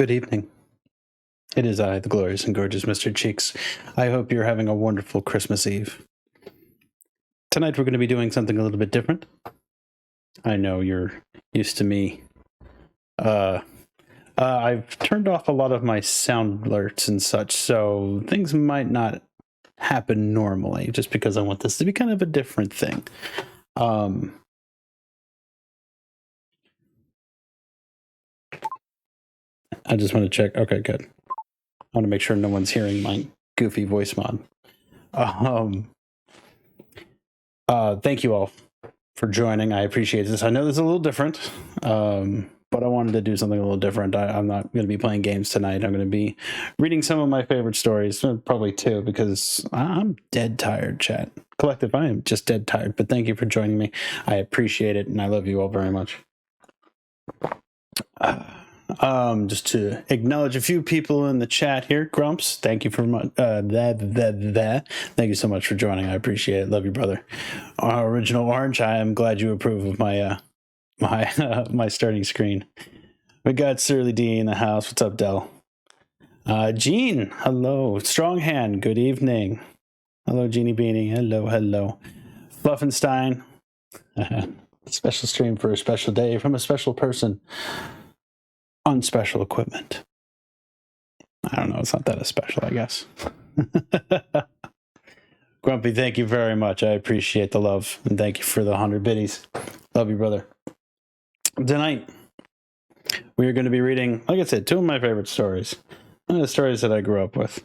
Good evening. It is I, the glorious and gorgeous Mr. Cheeks. I hope you're having a wonderful Christmas Eve. Tonight we're going to be doing something a little bit different. I know you're used to me. I've turned off a lot of my sound alerts and such, so things might not happen normally, just because I want this to be kind of a different thing. I just want to check. Okay, good. I want to make sure no one's hearing my goofy voice mod. Thank you all for joining. I appreciate this. I know this is a little different, but I wanted to do something a little different. I'm not going to be playing games tonight. I'm going to be reading some of my favorite stories, probably two, because I'm dead tired, chat. Collective, I am just dead tired, but thank you for joining me. I appreciate it, and I love you all very much. Just to acknowledge a few people in the chat here. Grumps, thank you for thank you so much for joining. I appreciate it. Love you, brother. Original Orange, I am glad you approve of my my starting screen. We got Surly D in the house. What's up, Del? Gene, hello. Strong Hand, good evening. Hello, Jeannie Beanie. Hello. Fluffenstein. Special stream for a special day from a special person on special equipment. I don't know, it's not that special, I guess. Grumpy, thank you very much. I appreciate the love, and thank you for the 100 biddies. Love you, brother. Tonight, we are going to be reading, like I said, two of my favorite stories. The stories that I grew up with.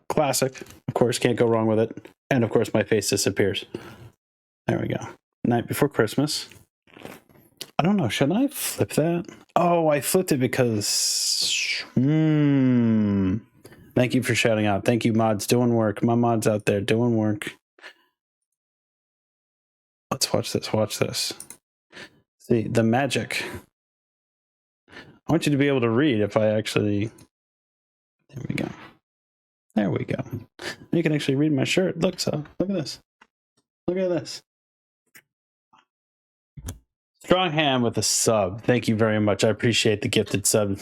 Classic, of course, can't go wrong with it. And, of course, my face disappears. There we go. Night Before Christmas. I don't know, should I flip that? Oh, I flipped it because... Thank you for shouting out. Thank you, mods. Doing work. My mods out there doing work. Let's watch this. See, the magic. I want you to be able to read if I actually... There we go. You can actually read my shirt. Look at this. Look at this. Strong Hand with a sub. Thank you very much. I appreciate the gifted sub.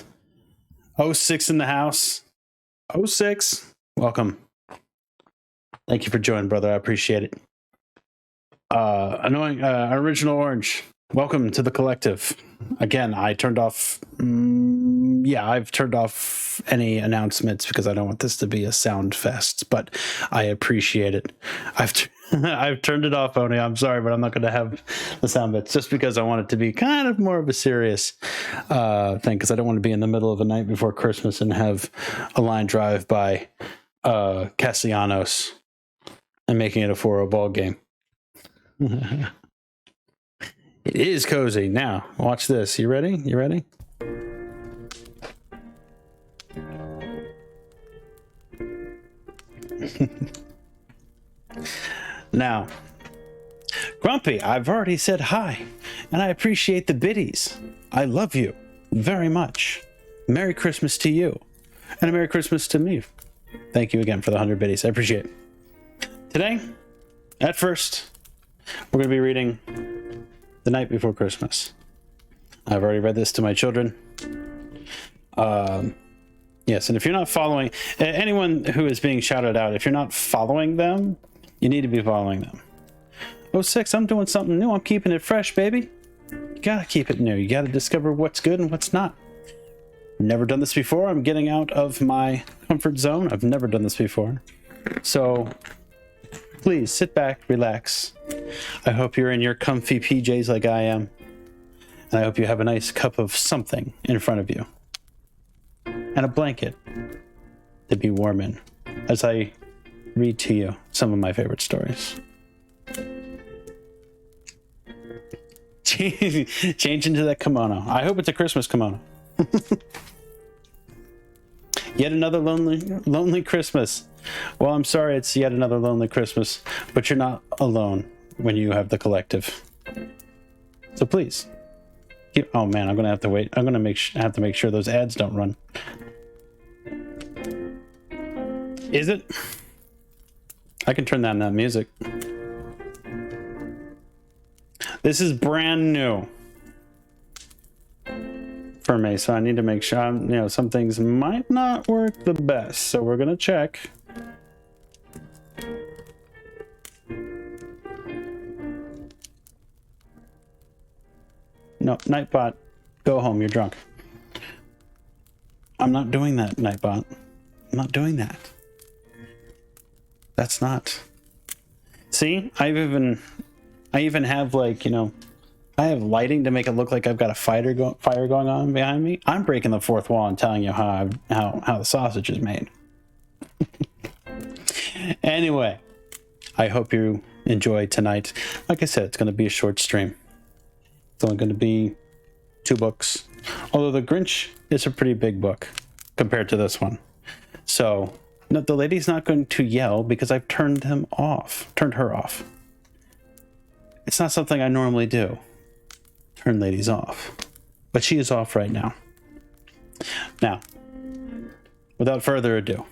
06 in the house. 06. Welcome. Thank you for joining, brother. I appreciate it. Original Orange. Welcome to the collective. Again, I turned off... I've turned off any announcements because I don't want this to be a sound fest, but I appreciate it. I've turned it off, Oni. I'm sorry, but I'm not going to have the sound bits just because I want it to be kind of more of a serious thing, because I don't want to be in the middle of a Night Before Christmas and have a line drive by Castellanos and making it a 4-0 ball game. It is cozy. Now, watch this. You ready? Now, Grumpy, I've already said hi, and I appreciate the biddies. I love you very much. Merry Christmas to you, and a Merry Christmas to me. Thank you again for the 100 biddies. I appreciate it. Today, at first, we're going to be reading The Night Before Christmas. I've already read this to my children. Yes, and if you're not following, anyone who is being shouted out, if you're not following them, you need to be following them. 06, I'm doing something new. I'm keeping it fresh, baby. You gotta keep it new. You gotta discover what's good and what's not. Never done this before. I'm getting out of my comfort zone. I've never done this before. So please sit back, relax. I hope you're in your comfy PJs like I am. And I hope you have a nice cup of something in front of you. And a blanket to be warm in as I read to you some of my favorite stories. Change into that kimono. I hope it's a Christmas kimono. Yet another lonely Christmas. Well, I'm sorry it's yet another lonely Christmas, but you're not alone when you have the collective. So please. Oh man, I'm gonna have to wait. I'm gonna have to make sure those ads don't run. Is it? I can turn down that music. This is brand new for me, so I need to make sure. Some things might not work the best, so we're gonna check. No, Nightbot, go home. You're drunk. I'm not doing that, Nightbot. I'm not doing that. That's not. See, I even have, like, I have lighting to make it look like I've got a fire going on behind me. I'm breaking the fourth wall and telling you how the sausage is made. Anyway, I hope you enjoy tonight. Like I said, it's going to be a short stream. It's only going to be 2 books. Although the Grinch is a pretty big book compared to this one. So, no, the lady's not going to yell because I've turned her off. It's not something I normally do. Turn ladies off. But she is off right now. Now, without further ado,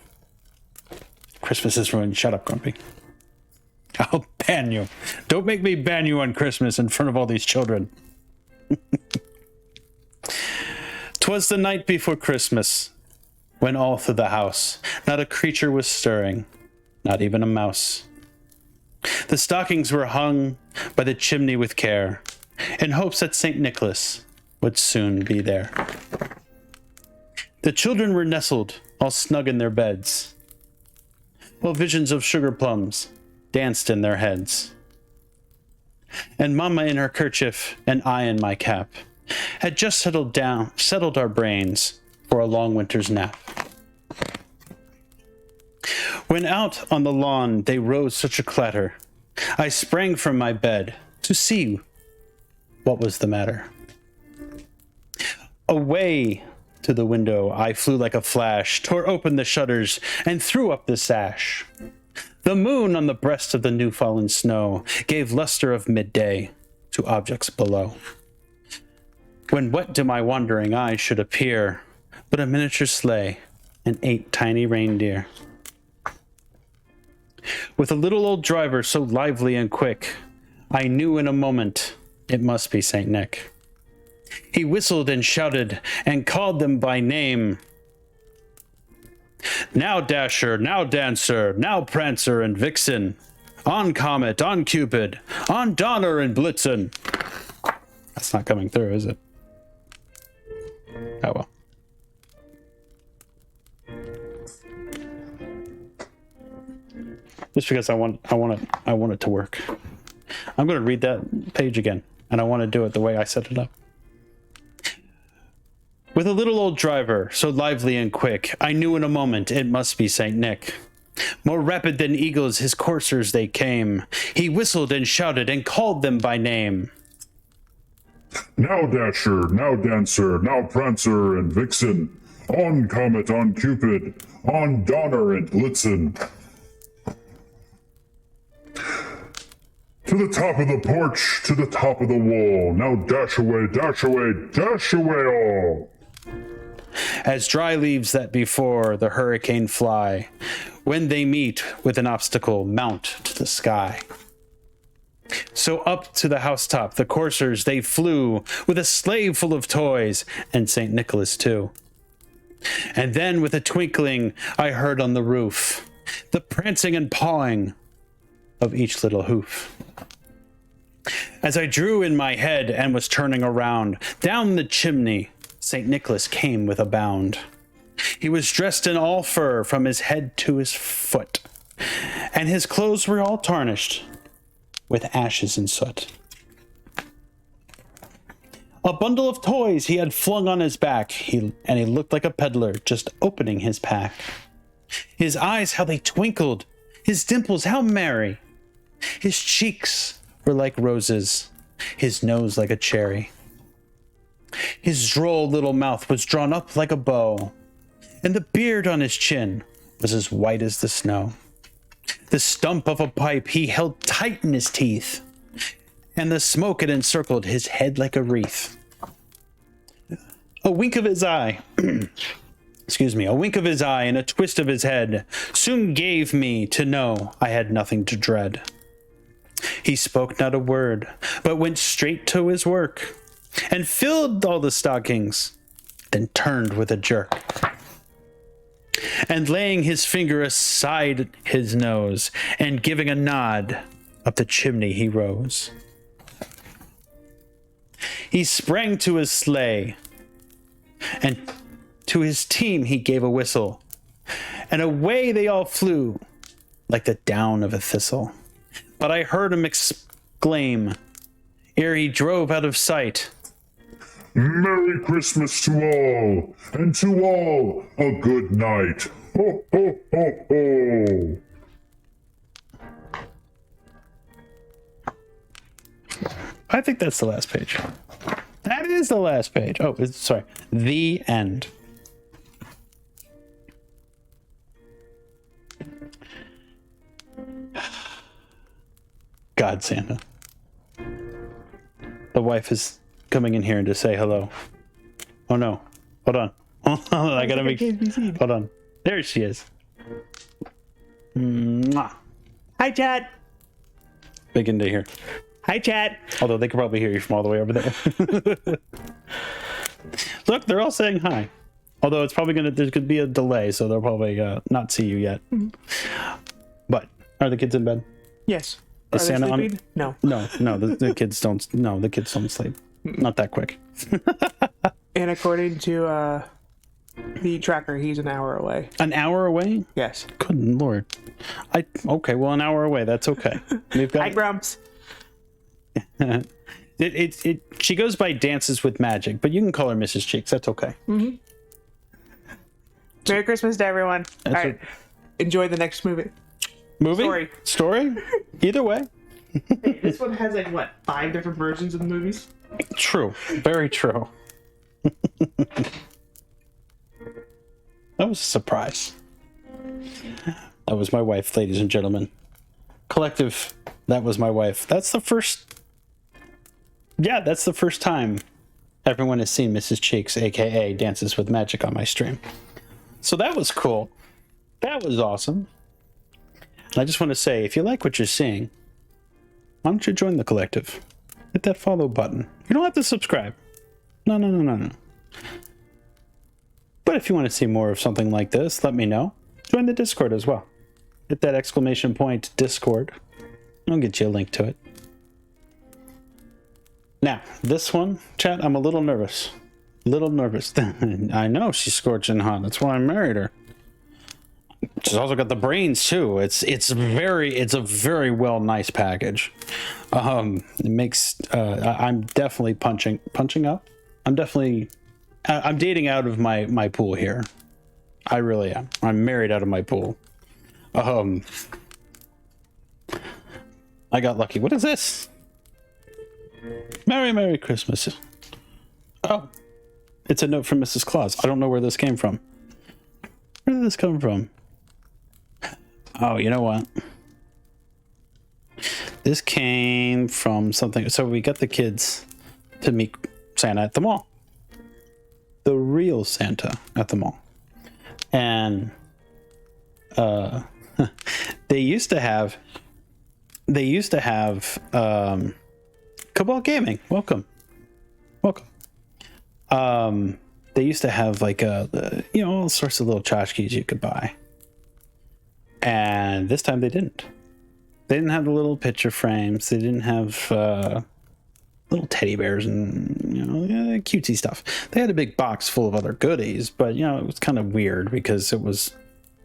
Christmas is ruined. Shut up, Grumpy. I'll ban you. Don't make me ban you on Christmas in front of all these children. 'Twas the night before Christmas, when all through the house not a creature was stirring, not even a mouse. The stockings were hung by the chimney with care, in hopes that St. Nicholas would soon be there. The children were nestled all snug in their beds, while visions of sugar plums danced in their heads. And Mama in her kerchief and I in my cap had just settled our brains for a long winter's nap. When out on the lawn they rose such a clatter, I sprang from my bed to see what was the matter. Away to the window I flew like a flash, tore open the shutters, and threw up the sash. The moon on the breast of the new-fallen snow gave luster of midday to objects below. When what to my wandering eyes should appear but a miniature sleigh and 8 tiny reindeer. With a little old driver so lively and quick, I knew in a moment it must be Saint Nick. He whistled and shouted and called them by name. Now Dasher, now Dancer, now Prancer and Vixen, on Comet, on Cupid, on Donner and Blitzen. That's not coming through, is it? Oh well. Just because I want it to work. I'm going to read that page again, and I want to do it the way I set it up. With a little old driver, so lively and quick, I knew in a moment it must be Saint Nick. More rapid than eagles his coursers they came. He whistled and shouted and called them by name. Now Dasher, now Dancer, now Prancer and Vixen, on Comet, on Cupid, on Donner and Blitzen. To the top of the porch, to the top of the wall, now dash away, dash away, dash away all. As dry leaves that before the hurricane fly, when they meet with an obstacle, mount to the sky. So up to the housetop the coursers they flew, with a sleigh full of toys, and St. Nicholas too. And then with a twinkling I heard on the roof the prancing and pawing of each little hoof. As I drew in my head and was turning around, down the chimney St. Nicholas came with a bound. He was dressed in all fur from his head to his foot, and his clothes were all tarnished with ashes and soot. A bundle of toys he had flung on his back, and he looked like a peddler just opening his pack. His eyes, how they twinkled, his dimples, how merry. His cheeks were like roses, his nose like a cherry. His droll little mouth was drawn up like a bow, and the beard on his chin was as white as the snow. The stump of a pipe he held tight in his teeth, and the smoke had encircled his head like a wreath. A wink of his eye, a wink of his eye and a twist of his head soon gave me to know I had nothing to dread. He spoke not a word, but went straight to his work, and filled all the stockings then turned with a jerk. And laying his finger aside his nose, and giving a nod, up the chimney he rose. He sprang to his sleigh, and to his team he gave a whistle, and away they all flew, like the down of a thistle. But I heard him exclaim, ere he drove out of sight, Merry Christmas to all, and to all a good night. Ho, ho, ho, ho. I think that's the last page. That is the last page. Oh, sorry. The end. God, Santa. The wife is coming in here to say hello. Oh no. Hold on. I gotta make. Hold on. There she is. Mwah. Hi, Chad. Big into here. Hi, Chad. Although they could probably hear you from all the way over there. Look, they're all saying hi. Although it's probably there could be a delay, so they'll probably not see you yet. But are the kids in bed? Yes. Is Are they Santa on? sleeping? No. No, the kids don't. No, the kids don't sleep. Not that quick. And according to the tracker, he's an hour away. An hour away? Yes. Good lord. Okay. Well, an hour away. That's okay. We've Hi, got. Grumps. She goes by Dances with Magic, but you can call her Mrs. Cheeks. That's okay. Merry Christmas to everyone. All right. Enjoy the next movie. Movie? Story? Either way. Hey, this one has like what, 5 different versions of the movies? True. Very true. That was a surprise. That was my wife, ladies and gentlemen. Collective, that was my wife. That's the first time everyone has seen Mrs. Cheeks, aka Dances with Magic, on my stream. So that was cool. That was awesome. And I just want to say, if you like what you're seeing, why don't you join the collective? Hit that follow button. You don't have to subscribe. No. But if you want to see more of something like this, let me know. Join the Discord as well. Hit that exclamation point Discord. I'll get you a link to it. Now, this one, chat, I'm a little nervous. I know she's scorching hot. That's why I married her. She's also got the brains too. It's a very nice package. It makes I'm definitely punching up. I'm dating out of my pool here. I really am. I'm married out of my pool. I got lucky. What is this? Merry Christmas. Oh, it's a note from Mrs. Claus. I don't know where this came from. Where did this come from? Oh, you know what? This came from something. So we got the kids to meet Santa at the mall. The real Santa at the mall. And they used to have Cabal Gaming. Welcome. They used to have like all sorts of little tchotchkes you could buy. And this time they didn't. They didn't have the little picture frames. They didn't have little teddy bears and cutesy stuff. They had a big box full of other goodies, but it was kind of weird because it was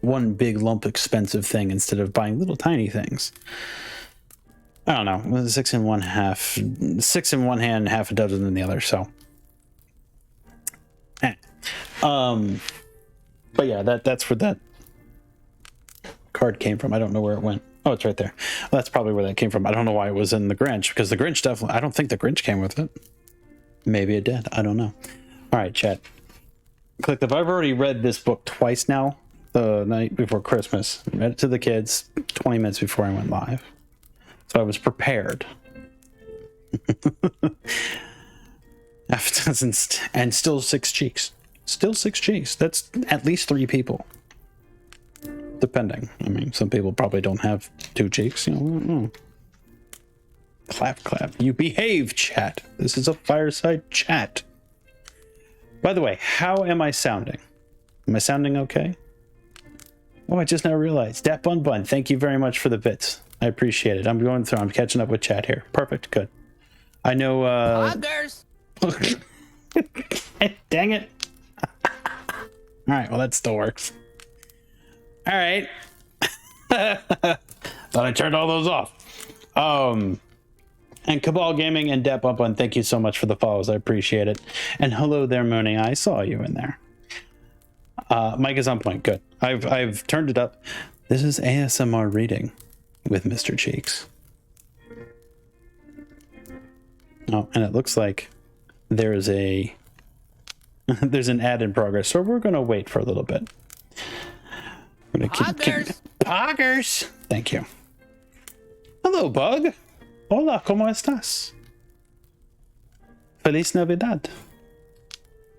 one big lump expensive thing instead of buying little tiny things. I don't know. It was 6 in one hand, half a dozen in the other. So, but yeah, that's where that card came from. I don't know where it went. Oh, it's right there. Well, that's probably where that came from. I don't know why it was in the Grinch, because the Grinch definitely, I don't think the Grinch came with it. Maybe it did. I don't know. All right, chat. Collective, I've already read this book twice now, the night before Christmas. I read it to the kids 20 minutes before I went live. So I was prepared. And still 6 cheeks. Still 6 cheeks. That's at least 3 people. Depending. I mean, some people probably don't have 2 cheeks. Clap. You behave, chat. This is a fireside chat. By the way, how am I sounding? Am I sounding okay? Oh, I just now realized. Dat Bun Bun, thank you very much for the bits. I appreciate it. I'm going through. I'm catching up with chat here. Perfect. Good. I know. Others. Dang it. All right. Well, that still works. All right. Thought I turned all those off. And Cabal Gaming and Dat Bun Bun, thank you so much for the follows. I appreciate it. And hello there, Mooney. I saw you in there. Mike is on point. Good. I've turned it up. This is ASMR reading with Mr. Cheeks. Oh, and it looks like there is a there's an ad in progress, so we're gonna wait for a little bit. We're gonna keep Poggers. Thank you. Hello, Bug. Hola, ¿cómo estás? Feliz Navidad.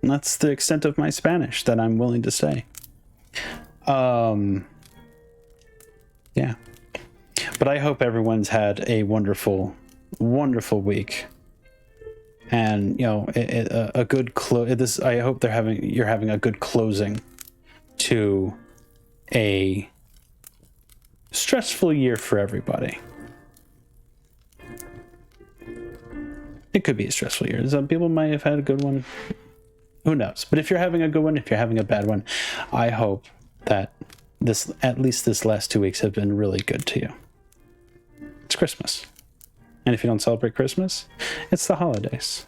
And that's the extent of my Spanish that I'm willing to say. Yeah. But I hope everyone's had a wonderful, wonderful week. And, you know, a good close. I hope you're having a good closing to a stressful year for everybody. It could be a stressful year. Some people might have had a good one. Who knows? But if you're having a good one, if you're having a bad one, I hope that at least this last 2 weeks have been really good to you. It's Christmas. And if you don't celebrate Christmas, it's the holidays.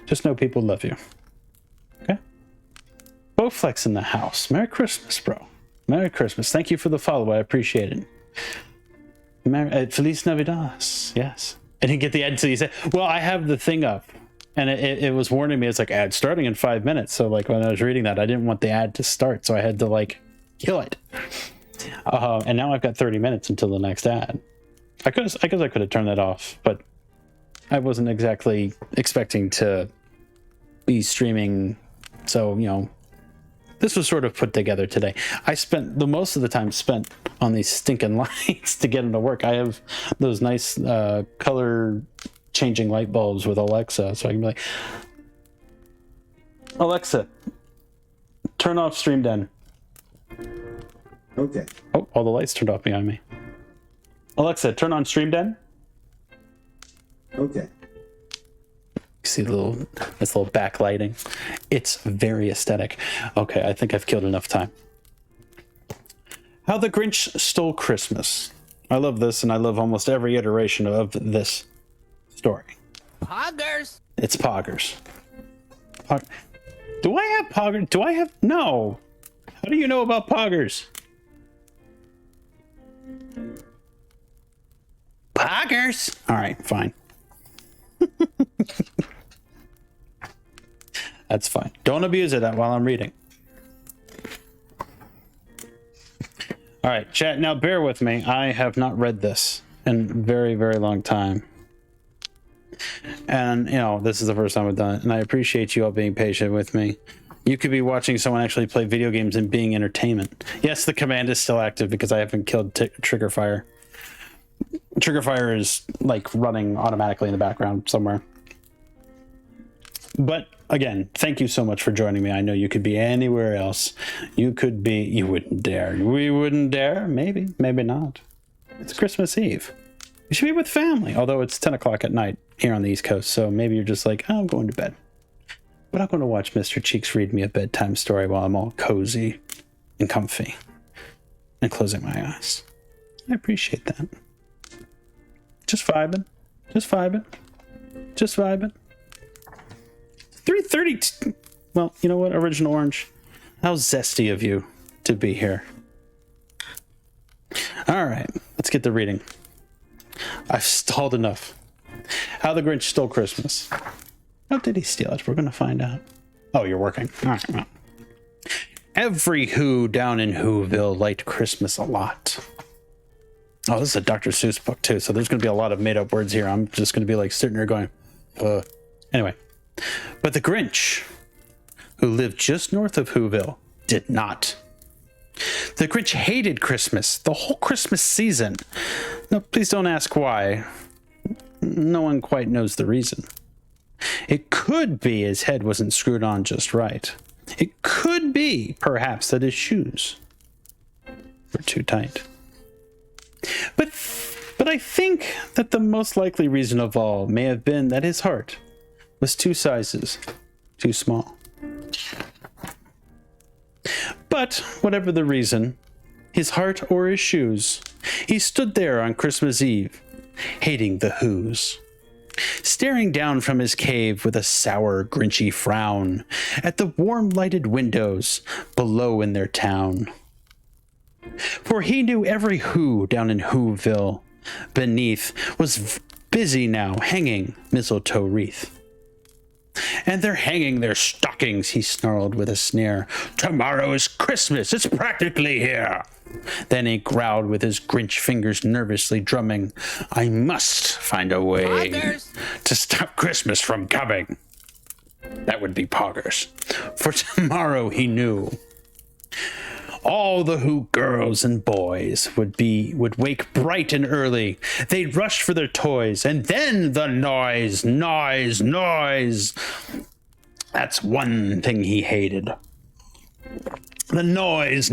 Just know people love you. Okay? Bowflex in the house. Merry Christmas, bro. Merry Christmas. Thank you for the follow. I appreciate it. Feliz Navidad. Yes. I didn't get the ad until you said, well, I have the thing up. And it was warning me, it's like ad starting in 5 minutes. So like when I was reading that, I didn't want the ad to start. So I had to like kill it. And now I've got 30 minutes until the next ad. I guess I could have turned that off, but I wasn't exactly expecting to be streaming. So, you know, this was sort of put together today. I spent the most of the time spent on these stinking lights to get them to work. I have those nice color changing light bulbs with Alexa, so I can be like, Alexa, turn off Stream Den. Okay. Oh, all the lights turned off behind me. Alexa, turn on Stream Den. Okay. See this little backlighting. It's very aesthetic. Okay, I think I've killed enough time. How the Grinch Stole Christmas. I love this, and I love almost every iteration of this story. Poggers. It's Poggers. Do I have Poggers? Do I have? No. How do you know about Poggers? Poggers. All right, fine. That's fine. Don't abuse it while I'm reading. All right, chat. Now bear with me. I have not read this in a very, very long time. And, you know, this is the first time I've done it. And I appreciate you all being patient with me. You could be watching someone actually play video games and being entertainment. Yes, the command is still active because I haven't killed Trigger Fire. Trigger Fire is like running automatically in the background somewhere. But again, thank you so much for joining me. I know you could be anywhere else. You wouldn't dare. We wouldn't dare. Maybe, maybe not. It's Christmas Eve. You should be with family, although it's 10 o'clock at night here on the East Coast. So maybe you're just like, oh, I'm going to bed. But I'm going to watch Mr. Cheeks read me a bedtime story while I'm all cozy and comfy and closing my eyes. I appreciate that. Just vibing. Just vibing. Just vibing. 3:30. Well, you know what, Original Orange? How zesty of you to be here. All right, let's get to reading. I've stalled enough. How the Grinch Stole Christmas. How did he steal it? We're going to find out. Oh, you're working. All right, well. Every Who down in Whoville liked Christmas a lot. Oh, this is a Dr. Seuss book, too, so there's going to be a lot of made-up words here. I'm just going to be, like, sitting there going, Anyway. But the Grinch, who lived just north of Whoville, did not. The Grinch hated Christmas, the whole Christmas season. No, please don't ask why. No one quite knows the reason. It could be his head wasn't screwed on just right. It could be, perhaps, that his shoes were too tight. But I think that the most likely reason of all may have been that his heart was 2 sizes too small. But whatever the reason, his heart or his shoes, he stood there on Christmas Eve, hating the Who's, staring down from his cave with a sour, grinchy frown at the warm lighted windows below in their town. For he knew every Who down in Whoville beneath was busy now hanging mistletoe wreath. And they're hanging their stockings, he snarled with a sneer. Tomorrow is Christmas, it's practically here. Then he growled with his Grinch fingers nervously drumming, I must find a way to stop Christmas from coming. That would be poggers. For tomorrow, he knew, all the Who girls and boys would wake bright and early. They'd rush for their toys, and then the noise. That's one thing he hated. The noise.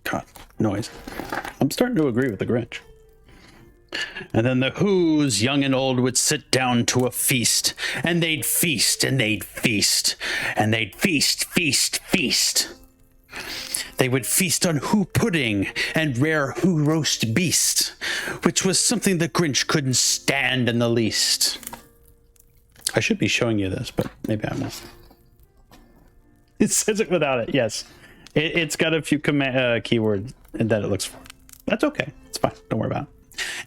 God, noise. I'm starting to agree with the Grinch. And then the Who's, young and old, would sit down to a feast, and they'd feast, and they'd feast, and they'd feast. They would feast on Who pudding and rare Who roast beast, which was something the Grinch couldn't stand in the least. I should be showing you this, but maybe I'm not. It says it without it, yes. It's got a few keywords that it looks for. That's okay. It's fine. Don't worry about it.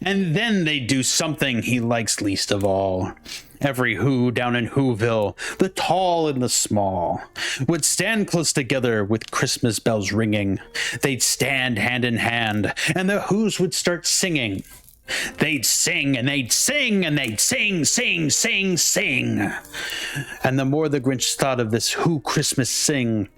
And then they do something he likes least of all. Every Who down in Whoville, the tall and the small, would stand close together with Christmas bells ringing. They'd stand hand in hand, and the Who's would start singing. They'd sing, and they'd sing, and they'd sing. And the more the Grinch thought of this Who Christmas sing,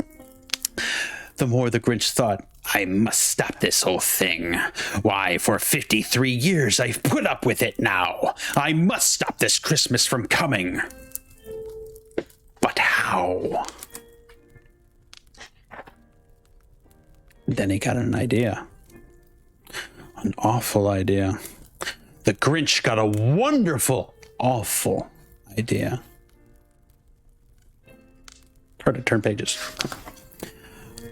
the more the Grinch thought, I must stop this whole thing. Why, for 53 years I've put up with it now. I must stop this Christmas from coming. But how? Then he got an idea. An awful idea. The Grinch got a wonderful, awful idea. Hard to turn pages.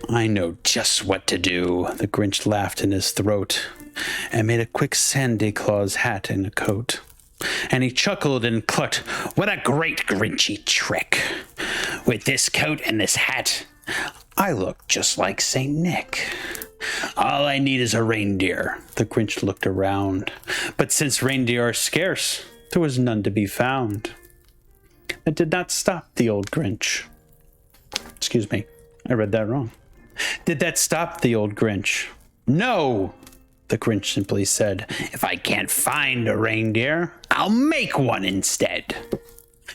I know just what to do, the Grinch laughed in his throat and made a quick Santa Claus hat and a coat. And he chuckled and clucked, what a great Grinchy trick. With this coat and this hat, I look just like St. Nick. All I need is a reindeer. The Grinch looked around, but since reindeer are scarce, there was none to be found. It did not stop the old Grinch. Excuse me, I read that wrong. Did that stop the old Grinch? No, the Grinch simply said. If I can't find a reindeer, I'll make one instead.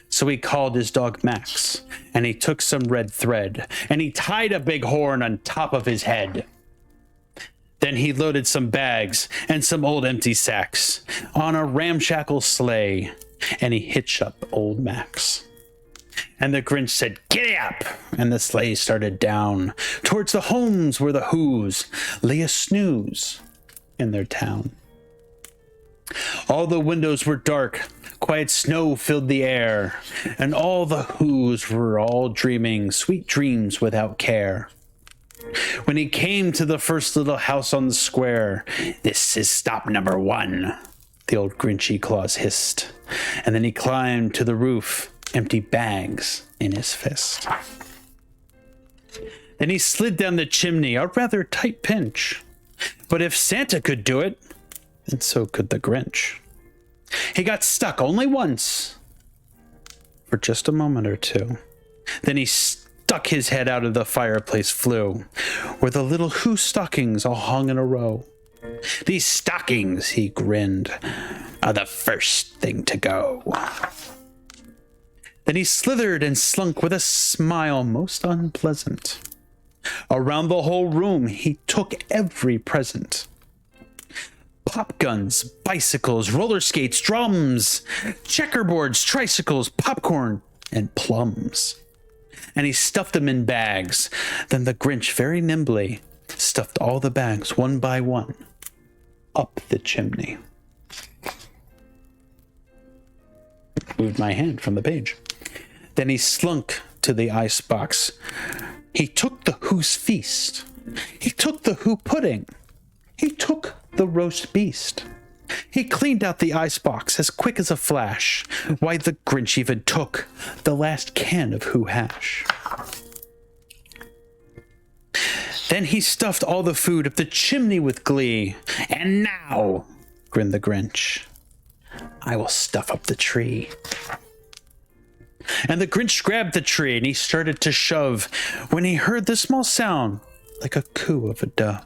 So he called his dog Max, and he took some red thread, and he tied a big horn on top of his head. Then he loaded some bags and some old empty sacks on a ramshackle sleigh, and he hitched up old Max. And the Grinch said, giddy up! And the sleigh started down towards the homes where the Who's lay a snooze in their town. All the windows were dark, quiet snow filled the air, and all the Who's were all dreaming sweet dreams without care. When he came to the first little house on the square, this is stop number 1, the old Grinchy Claus hissed. And then he climbed to the roof, empty bags in his fist. Then he slid down the chimney, a rather tight pinch. But if Santa could do it, then so could the Grinch. He got stuck only once, for just a moment or two. Then he stuck his head out of the fireplace flue, where the little Who stockings all hung in a row. These stockings, he grinned, are the first thing to go. Then he slithered and slunk with a smile most unpleasant. Around the whole room he took every present. pop guns, bicycles, roller skates, drums, checkerboards, tricycles, popcorn, and plums. And he stuffed them in bags. Then the Grinch very nimbly stuffed all the bags one by one up the chimney. Moved my hand from the page. Then he slunk to the icebox. He took the Who's Feast. He took the Who Pudding. He took the roast beast. He cleaned out the icebox as quick as a flash. Why, the Grinch even took the last can of Who hash. Then he stuffed all the food up the chimney with glee. And now, grinned the Grinch, I will stuff up the tree. And the Grinch grabbed the tree and he started to shove when he heard the small sound like a coo of a dove.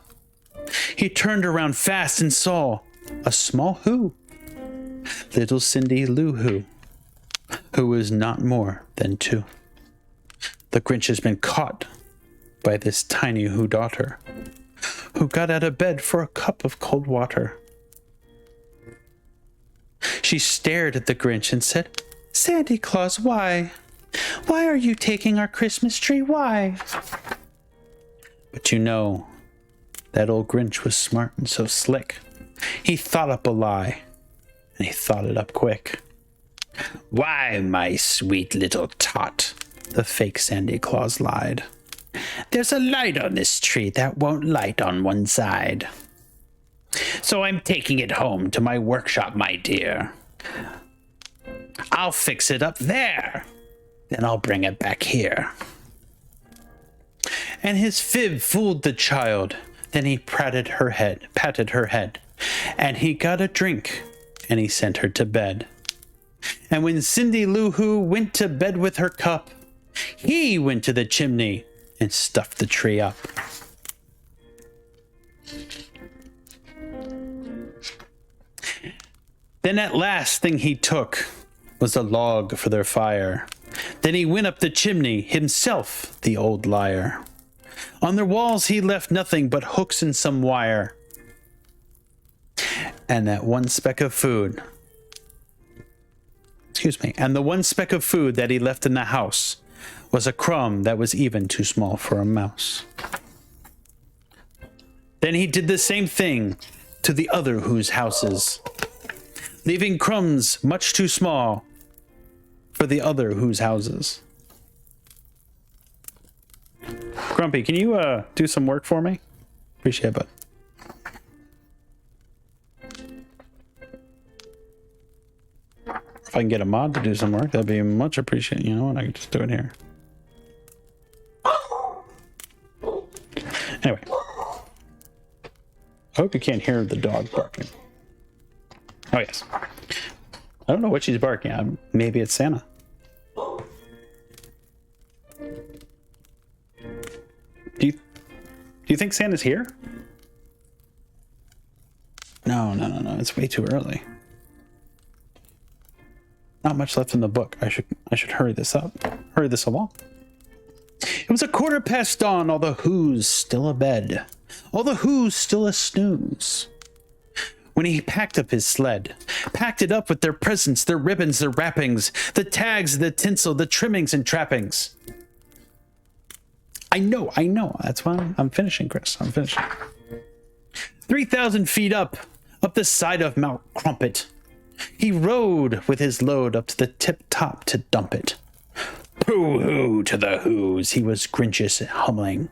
He turned around fast and saw a small Who, little Cindy Lou Who is not more than 2. The Grinch has been caught by this tiny Who daughter, who got out of bed for a cup of cold water. She stared at the Grinch and said, Santa Claus, why? Why are you taking our Christmas tree? Why? But you know, that old Grinch was smart and so slick. He thought up a lie, and he thought it up quick. Why, my sweet little tot, the fake Santa Claus lied. There's a light on this tree that won't light on one side. So I'm taking it home to my workshop, my dear. I'll fix it up there. Then I'll bring it back here. And his fib fooled the child. Then he patted her head, and he got a drink, and he sent her to bed. And when Cindy Lou Who went to bed with her cup, he went to the chimney and stuffed the tree up. Then at last thing he took was a log for their fire. Then he went up the chimney, himself, the old liar. On their walls he left nothing but hooks and some wire. And that one speck of food, and the one speck of food that he left in the house was a crumb that was even too small for a mouse. Then he did the same thing to the other Whose houses, leaving crumbs much too small for the other Whose houses. Grumpy, can you do some work for me? Appreciate it, bud. If I can get a mod to do some work, that'd be much appreciated. You know what? I can just do it here. Anyway. I hope you can't hear the dog barking. Oh, yes. I don't know what she's barking at. Maybe it's Santa. Do you think Santa's here? No. It's way too early. Not much left in the book. I should hurry this along. It was 1:15 dawn, all the Who's still abed. All the Who's still a snooze. When he packed up his sled, packed it up with their presents, their ribbons, their wrappings, the tags, the tinsel, the trimmings and trappings. I know. That's why I'm finishing, Chris. I'm finishing. 3,000 feet up the side of Mount Crumpet, he rode with his load up to the tip top to dump it. Pooh-hoo to the Who's, he was Grinch's humming.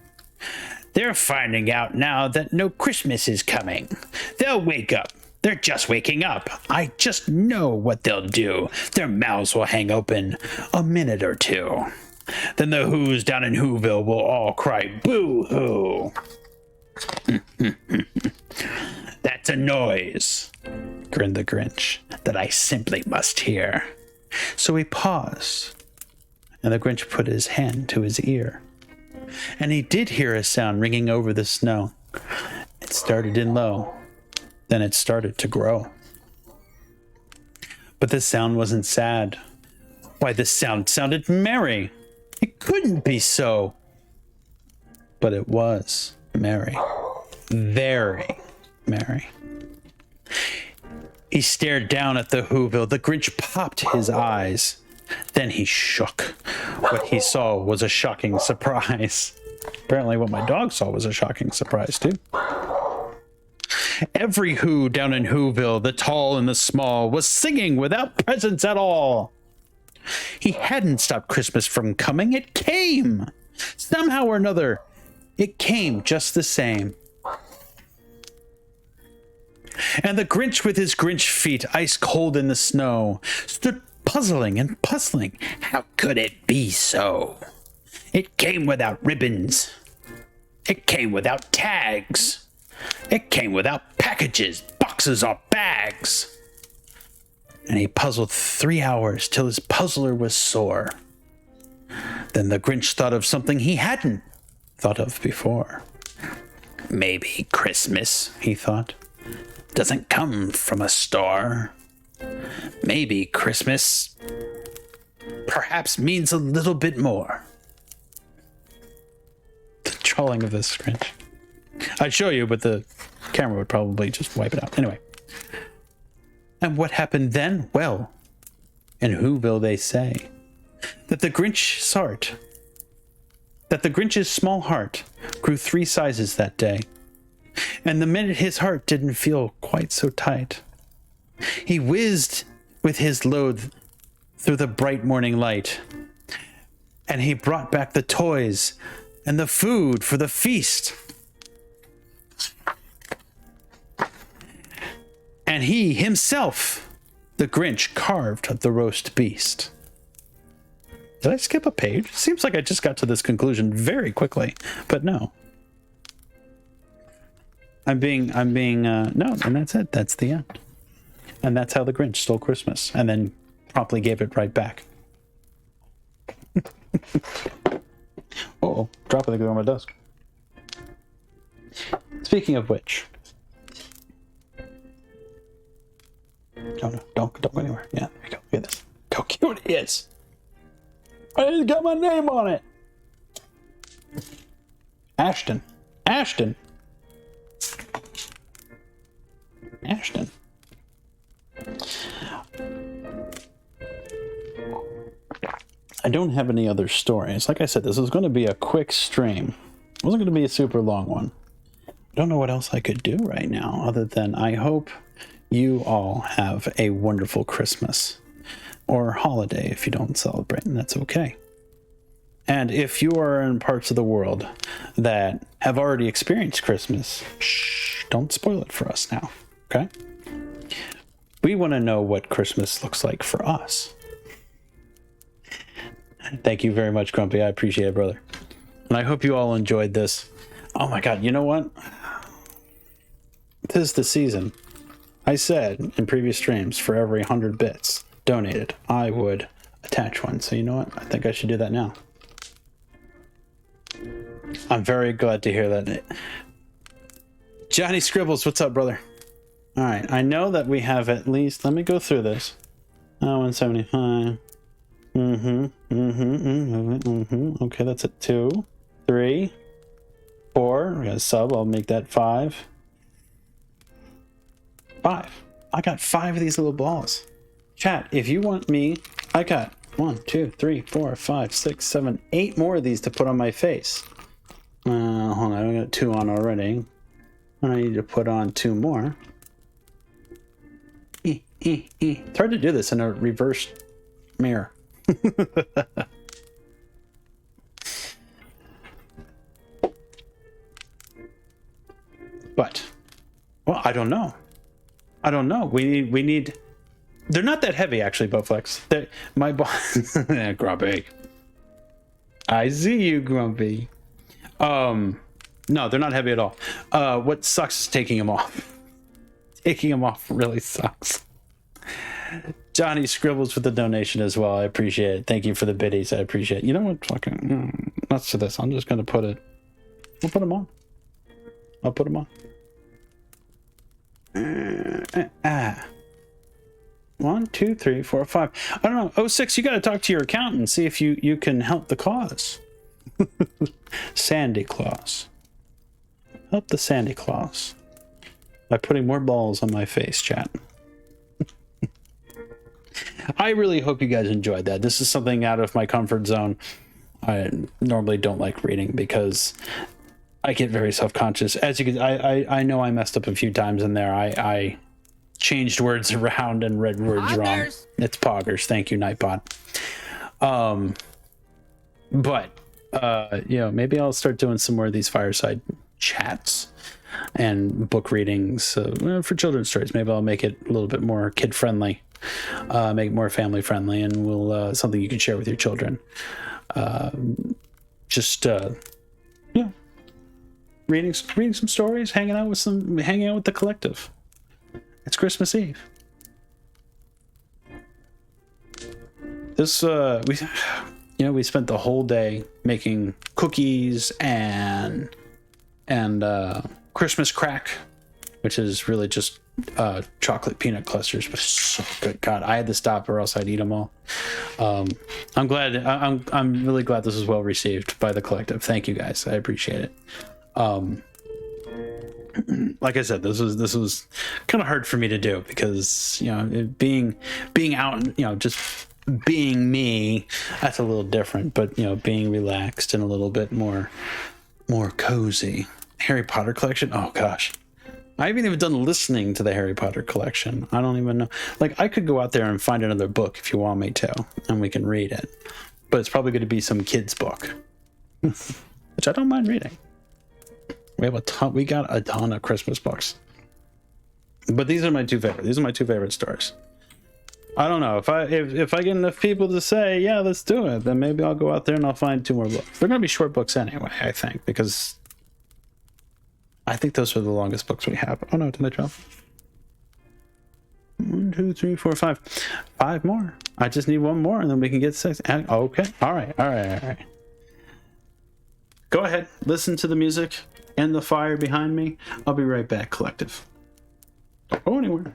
They're finding out now that no Christmas is coming. They'll wake up. They're just waking up. I just know what they'll do. Their mouths will hang open a minute or two. Then the Who's down in Whoville will all cry boo-hoo. That's a noise, grinned the Grinch, that I simply must hear. So he paused, and the Grinch put his hand to his ear. And he did hear a sound ringing over the snow. It started in low, then it started to grow. But the sound wasn't sad. Why, the sound sounded merry. It couldn't be so. But it was merry. Very merry. He stared down at the Whoville. The Grinch popped his eyes. Then he shook. What he saw was a shocking surprise. Apparently what my dog saw was a shocking surprise too. Every Who down in Whoville, the tall and the small, was singing without presents at all. He hadn't stopped Christmas from coming. It came. Somehow or another, it came just the same. And the Grinch with his Grinch feet ice cold in the snow stood puzzling and puzzling. How could it be so? It came without ribbons. It came without tags. It came without packages, boxes, or bags. And he puzzled 3 hours till his puzzler was sore. Then the Grinch thought of something he hadn't thought of before. Maybe Christmas, he thought, doesn't come from a store. Maybe Christmas perhaps means a little bit more. The trolling of this Grinch. I'd show you, but the camera would probably just wipe it out. Anyway. And what happened then? Well, in Whoville they say that the Grinch's small heart grew 3 sizes that day. And the minute his heart didn't feel quite so tight, he whizzed with his load through the bright morning light. And he brought back the toys and the food for the feast. And he himself, the Grinch, carved the roast beast. Did I skip a page? Seems like I just got to this conclusion very quickly, but no. No, and that's it. That's the end. And that's how the Grinch stole Christmas and then promptly gave it right back. Uh-oh, dropping the glue on my desk. Speaking of which. Oh no, don't go anywhere. Yeah, there we go. Look at this. How cute it is. It's got my name on it. Ashton. Ashton. I don't have any other stories. Like I said, this was going to be a quick stream. It wasn't going to be a super long one. I don't know what else I could do right now other than I hope you all have a wonderful Christmas or holiday if you don't celebrate, and that's okay. And if you are in parts of the world that have already experienced Christmas, shh, don't spoil it for us now, okay? We want to know what Christmas looks like for us. Thank you very much, Grumpy. I appreciate it, brother. And I hope you all enjoyed this. Oh my God, you know what? This is the season. I said in previous streams, for every 100 bits donated, I would attach one. So you know what? I think I should do that now. I'm very glad to hear that. Johnny Scribbles, what's up, brother? All right, I know that we have at least, let me go through this. 175. Okay, that's at 2, 3, 4. We got a sub. I'll make that 5. 5. I got 5 of these little balls. Chat, if you want me, I got 1, 2, 3, 4, 5, 6, 7, 8 more of these to put on my face. Hold on, I got 2 on already. I need to put on 2 more. It's hard to do this in a reverse mirror. But, well, I don't know. We need. They're not that heavy, actually, Bowflex. My boss. Grumpy. I see you, Grumpy. No, they're not heavy at all. What sucks is taking them off. Taking them off really sucks. Johnny Scribbles with the donation as well. I appreciate it. Thank you for the biddies. I appreciate it. You know what? Fucking. Let's do this. I'm just going to put it. We'll put them on. I'll put them on. 1, 2, 3, 4, 5. I don't know. 06, you got to talk to your accountant and see if you can help the cause. Sandy Claus. Help the Sandy Claus. by putting more balls on my face, chat. I really hope you guys enjoyed that. This is something out of my comfort zone. I normally don't like reading because I get very self-conscious. As you can, I know I messed up a few times in there. I changed words around and read words wrong. Poggers. It's poggers. Thank you, Nightbot. But you know, maybe I'll start doing some more of these fireside chats and book readings for children's stories. Maybe I'll make it a little bit more kid friendly, make it more family friendly, and we'll something you can share with your children. Yeah, reading some stories, hanging out with the collective. It's Christmas Eve. This we spent the whole day making cookies and Christmas crack, which is really just chocolate peanut clusters, but so good. God, I had to stop or else I'd eat them all. I'm glad. I'm really glad this was well received by the collective. Thank you guys. I appreciate it. Like I said, this was kind of hard for me to do because being out and just being me, that's a little different. But being relaxed and a little bit more cozy. Harry Potter collection. Oh gosh. I haven't even done listening to the Harry Potter collection. I don't even know. Like, I could go out there and find another book if you want me to, and we can read it. But it's probably going to be some kid's book, which I don't mind reading. We got a ton of Christmas books. But these are my two favorite. These are my two favorite stories. I don't know. If I get enough people to say, yeah, let's do it, then maybe I'll go out there and I'll find two more books. They're going to be short books anyway, I think, because I think those are the longest books we have. Oh no, did I drop? 1, 2, 3, 4, 5. 5 more. I just need one more and then we can get 6. Okay. All right. Go ahead. Listen to the music and the fire behind me. I'll be right back, collective. Don't go anywhere.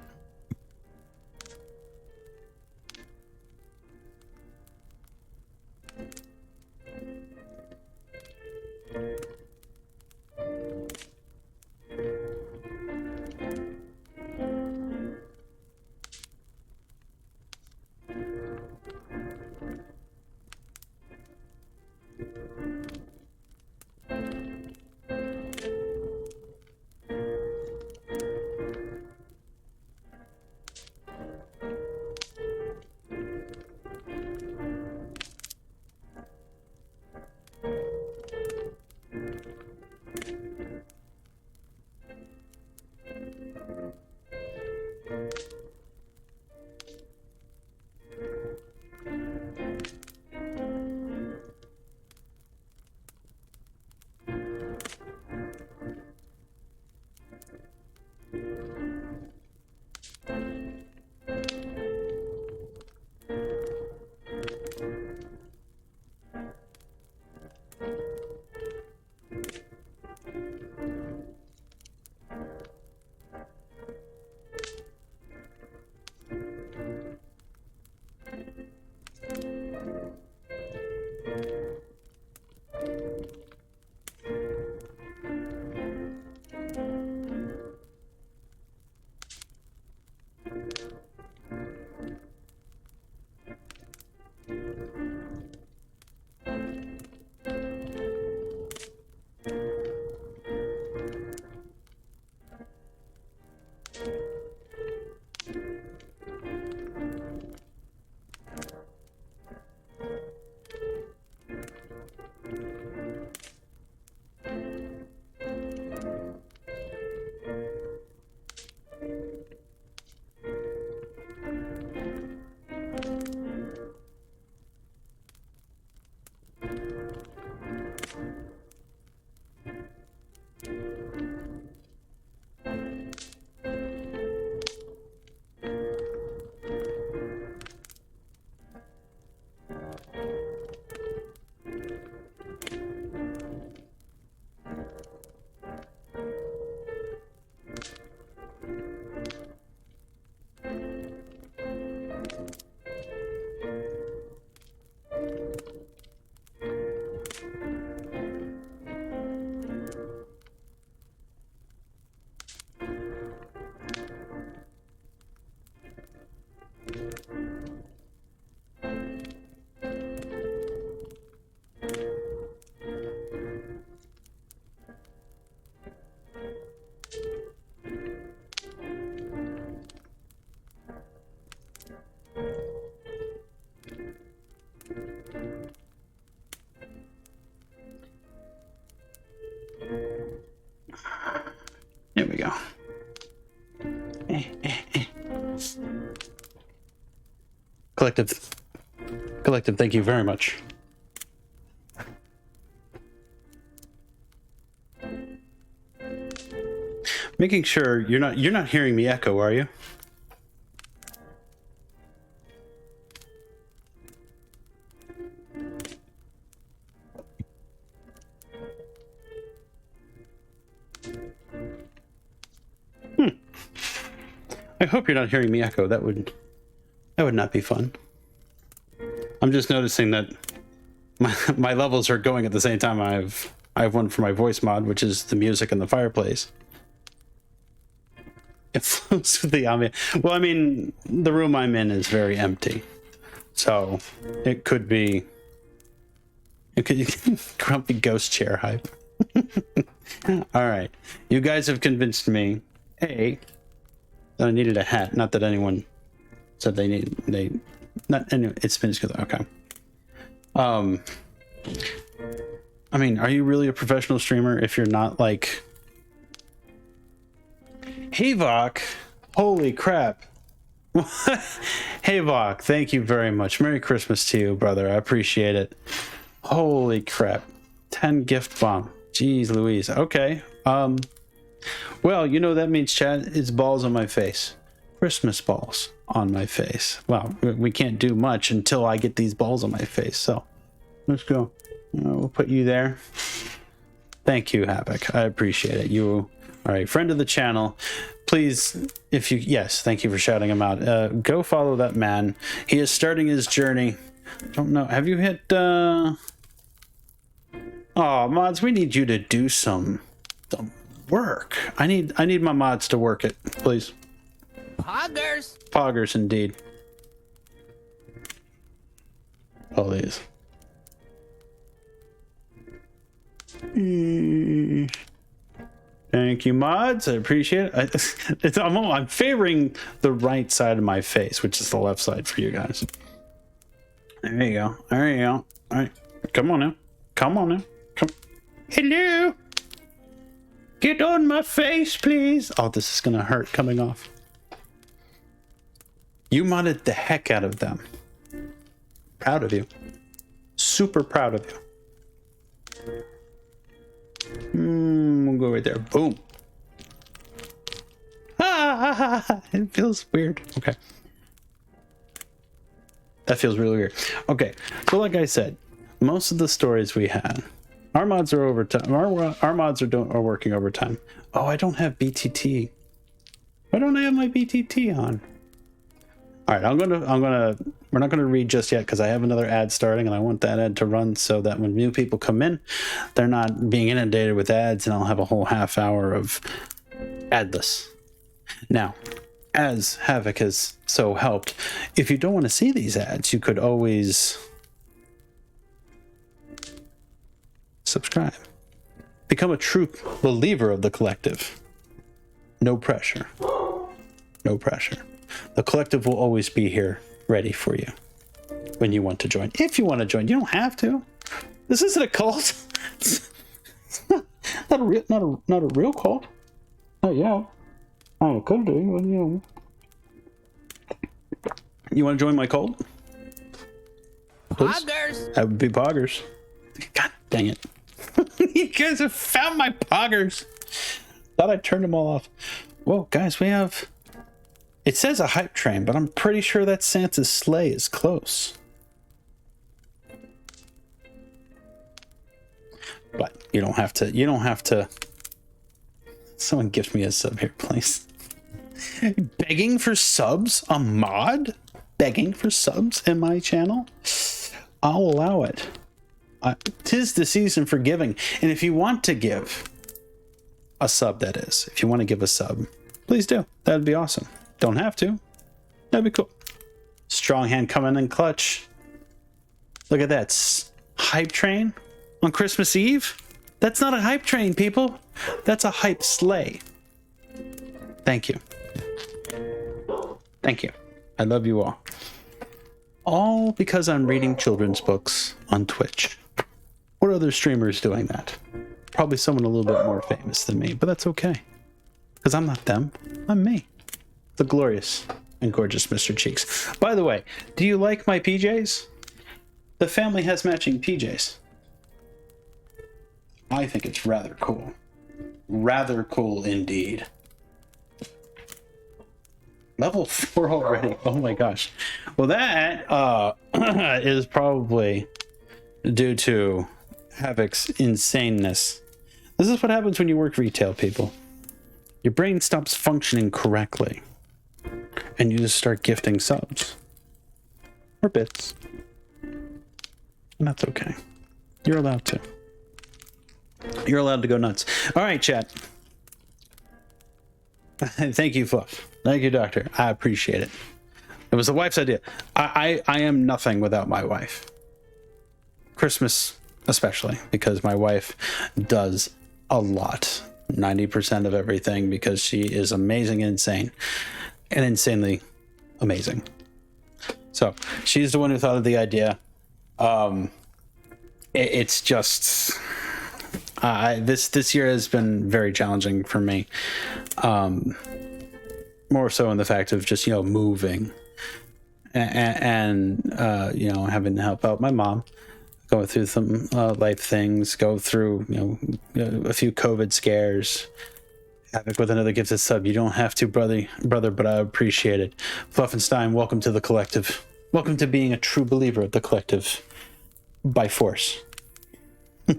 There we go. Collective, thank you very much. Making sure you're not hearing me echo, are you? I hope you're not hearing me echo. That would not be fun. I'm just noticing that my levels are going at the same time. I have one for my voice mod, which is the music and the fireplace. It flows with the ambient. Well, I mean, the room I'm in is very empty, so it could be grumpy ghost chair hype. All right, you guys have convinced me. That I needed a hat. Not that anyone said not anyway. It's finished. Okay. I mean, are you really a professional streamer if you're not like? Hey Vok, holy crap! Hey Vok, thank you very much. Merry Christmas to you, brother. I appreciate it. Holy crap! 10 gift bomb. Jeez Louise. Okay. Well, you know that means, chat, it's balls on my face. Christmas balls on my face. Well, we can't do much until I get these balls on my face, so let's go. We'll put you there. Thank you, Havoc. I appreciate it. You are a friend of the channel. Please, if you... Yes, thank you for shouting him out. Go follow that man. He is starting his journey. Don't know. Have you hit... Oh, mods, we need you to do some work. I need my mods to work it, please. Poggers. Poggers indeed. All these. Thank you, mods. I appreciate it. I'm favoring the right side of my face, which is the left side for you guys. There you go. There you go. All right. Come on now. Come on now. Come. Hello. Get on my face, please. Oh, this is gonna hurt coming off. You modded the heck out of them. Proud of you. Super proud of you. We'll go right there. Boom. It feels weird. Okay. That feels really weird. Okay. So like I said, most of the stories we had, our mods are overtime. Our mods are working overtime. Oh, I don't have BTT. Why don't I have my BTT on? All right, we're not gonna read just yet because I have another ad starting and I want that ad to run so that when new people come in, they're not being inundated with ads and I'll have a whole half hour of adless. Now, as Havoc has so helped, if you don't want to see these ads, you could always subscribe. Become a true believer of the collective. No pressure. No pressure. The collective will always be here ready for you when you want to join. If you want to join, you don't have to. This isn't a cult. It's not a real cult. Oh yeah. I could do, but you know. You want to join my cult? Please? Poggers. That would be poggers. God dang it. You guys have found my poggers. Thought I turned them all off. Whoa, guys, we have... It says a hype train, but I'm pretty sure that Santa's sleigh is close. But you don't have to... Someone gift me a sub here, please. Begging for subs? A mod? Begging for subs in my channel? I'll allow it. 'Tis the season for giving. And if you want to give a sub, that is. If you want to give a sub, please do. That'd be awesome. Don't have to. That'd be cool. Strong hand coming in clutch. Look at that. Hype train on Christmas Eve? That's not a hype train, people. That's a hype sleigh. Thank you. Thank you. I love you all. All because I'm reading children's books on Twitch. What other streamers doing that? Probably someone a little bit more famous than me, but that's okay. Because I'm not them. I'm me. The glorious and gorgeous Mr. Cheeks. By the way, do you like my PJs? The family has matching PJs. I think it's rather cool. Rather cool indeed. Level 4 already. Oh my gosh. Well, that is probably due to Havoc's insaneness. This is what happens when you work retail, people. Your brain stops functioning correctly. And you just start gifting subs. Or bits. And that's okay. You're allowed to. You're allowed to go nuts. All right, chat. Thank you, Fluff. Thank you, Doctor. I appreciate it. It was the wife's idea. I am nothing without my wife. Christmas especially, because my wife does a lot. 90% of everything, because she is amazing and insane. And insanely amazing. So, she's the one who thought of the idea. It's just... this year has been very challenging for me. More so in the fact of just, moving and having to help out my mom, going through some life things, go through, a few COVID scares. Havoc with another gifted sub. You don't have to, brother, but I appreciate it. Fluffenstein, welcome to the collective. Welcome to being a true believer of the collective by force. I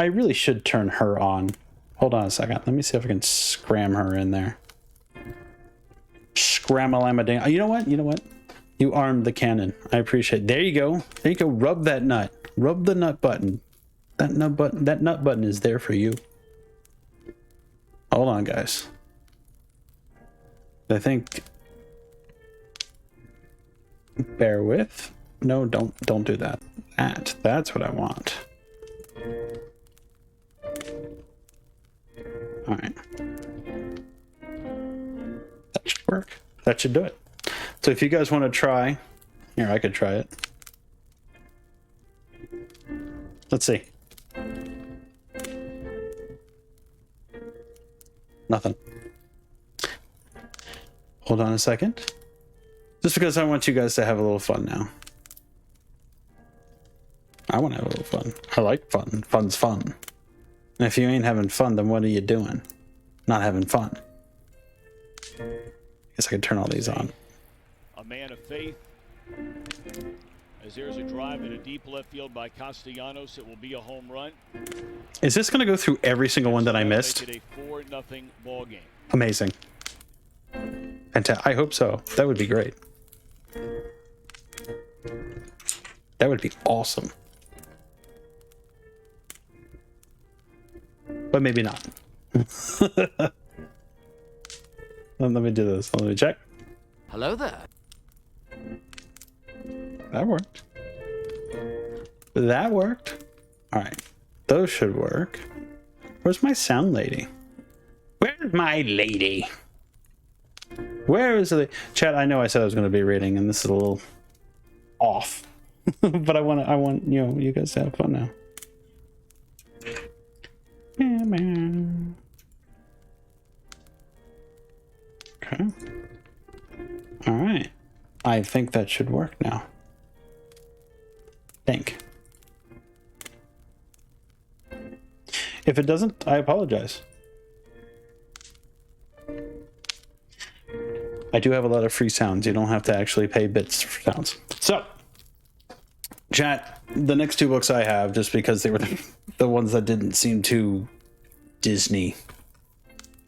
really should turn her on. Hold on a second. Let me see if I can scram her in there. Scram-a-lam-a-ding. You know what? You armed the cannon. I appreciate it. There you go. There you go. Rub that nut. Rub the nut button. That nut button is there for you. Hold on, guys. I think... Bear with. No, don't do that. That's what I want. All right. That should work. That should do it. So if you guys want to try, here, I could try it. Let's see. Nothing. Hold on a second. Just because I want you guys to have a little fun now. I want to have a little fun. I like fun. Fun's fun. And if you ain't having fun, then what are you doing? Not having fun. Guess I could turn all these on. A man of faith. As there's a drive in a deep left field by Castellanos, it will be a home run. Is this going to go through every single one that I missed? Make it a 4-0 ball game. Amazing. I hope so. That would be great. That would be awesome. But maybe not. Let me do this. Let me check. Hello there. That worked. That worked. All right. Those should work. Where's my sound lady? Where's my lady? Where is the chat? I know I said I was going to be reading, and this is a little off, but I want you guys to have fun now. Yeah, man. Okay. All right. I think that should work now. If it doesn't, I apologize. I do have a lot of free sounds. You don't have to actually pay bits for sounds. So, chat, the next two books I have, just because they were the ones that didn't seem too Disney,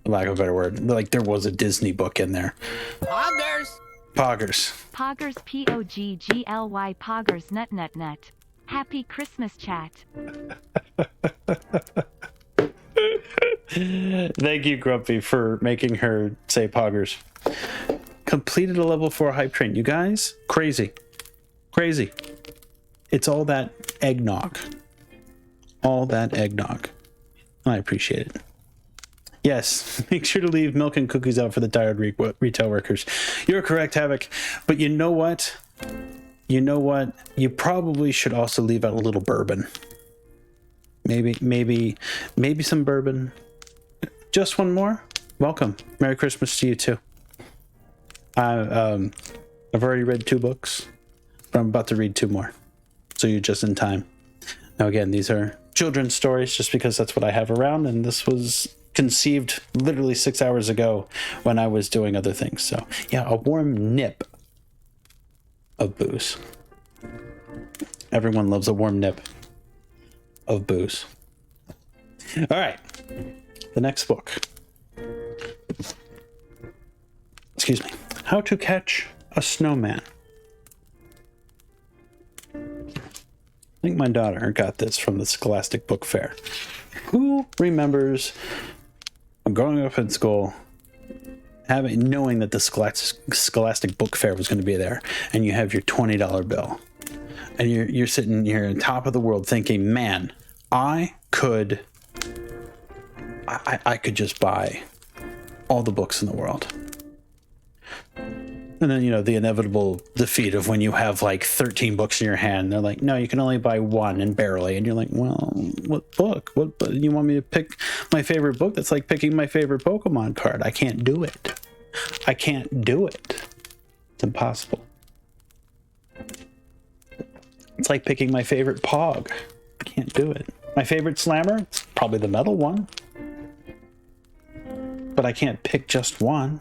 lack of a better word. Like, there was a Disney book in there. Poggers. Poggers, P-O-G-G-L-Y, Poggers, nut. Happy Christmas, chat. Thank you, Grumpy, for making her say Poggers. completed a level 4 hype train. You guys, crazy. Crazy. It's all that eggnog. All that eggnog. I appreciate it. Yes, make sure to leave milk and cookies out for the tired retail workers. You're correct, Havoc. But you know what? You know what? You probably should also leave out a little bourbon. Maybe some bourbon. Just one more? Welcome. Merry Christmas to you too. I've already read 2 books, but I'm about to read 2 more. So you're just in time. Now again, these are children's stories just because that's what I have around, and this was conceived literally 6 hours ago when I was doing other things. So yeah, a warm nip of booze. Everyone loves a warm nip of booze. All right, the next book. Excuse me. How to Catch a Snowman. I think my daughter got this from the Scholastic Book Fair. Who remembers growing up in school, knowing that the Scholastic Book Fair was going to be there, and you have your $20 bill, and you're sitting here on top of the world thinking, man, I could just buy all the books in the world. And then, you know, the inevitable defeat of when you have like 13 books in your hand. They're like, no, you can only buy one, and barely. And you're like, well, what book? What you want me to pick my favorite book? That's like picking my favorite Pokemon card. I can't do it. I can't do it. It's impossible. It's like picking my favorite Pog. I can't do it. My favorite Slammer? It's probably the metal one. But I can't pick just one.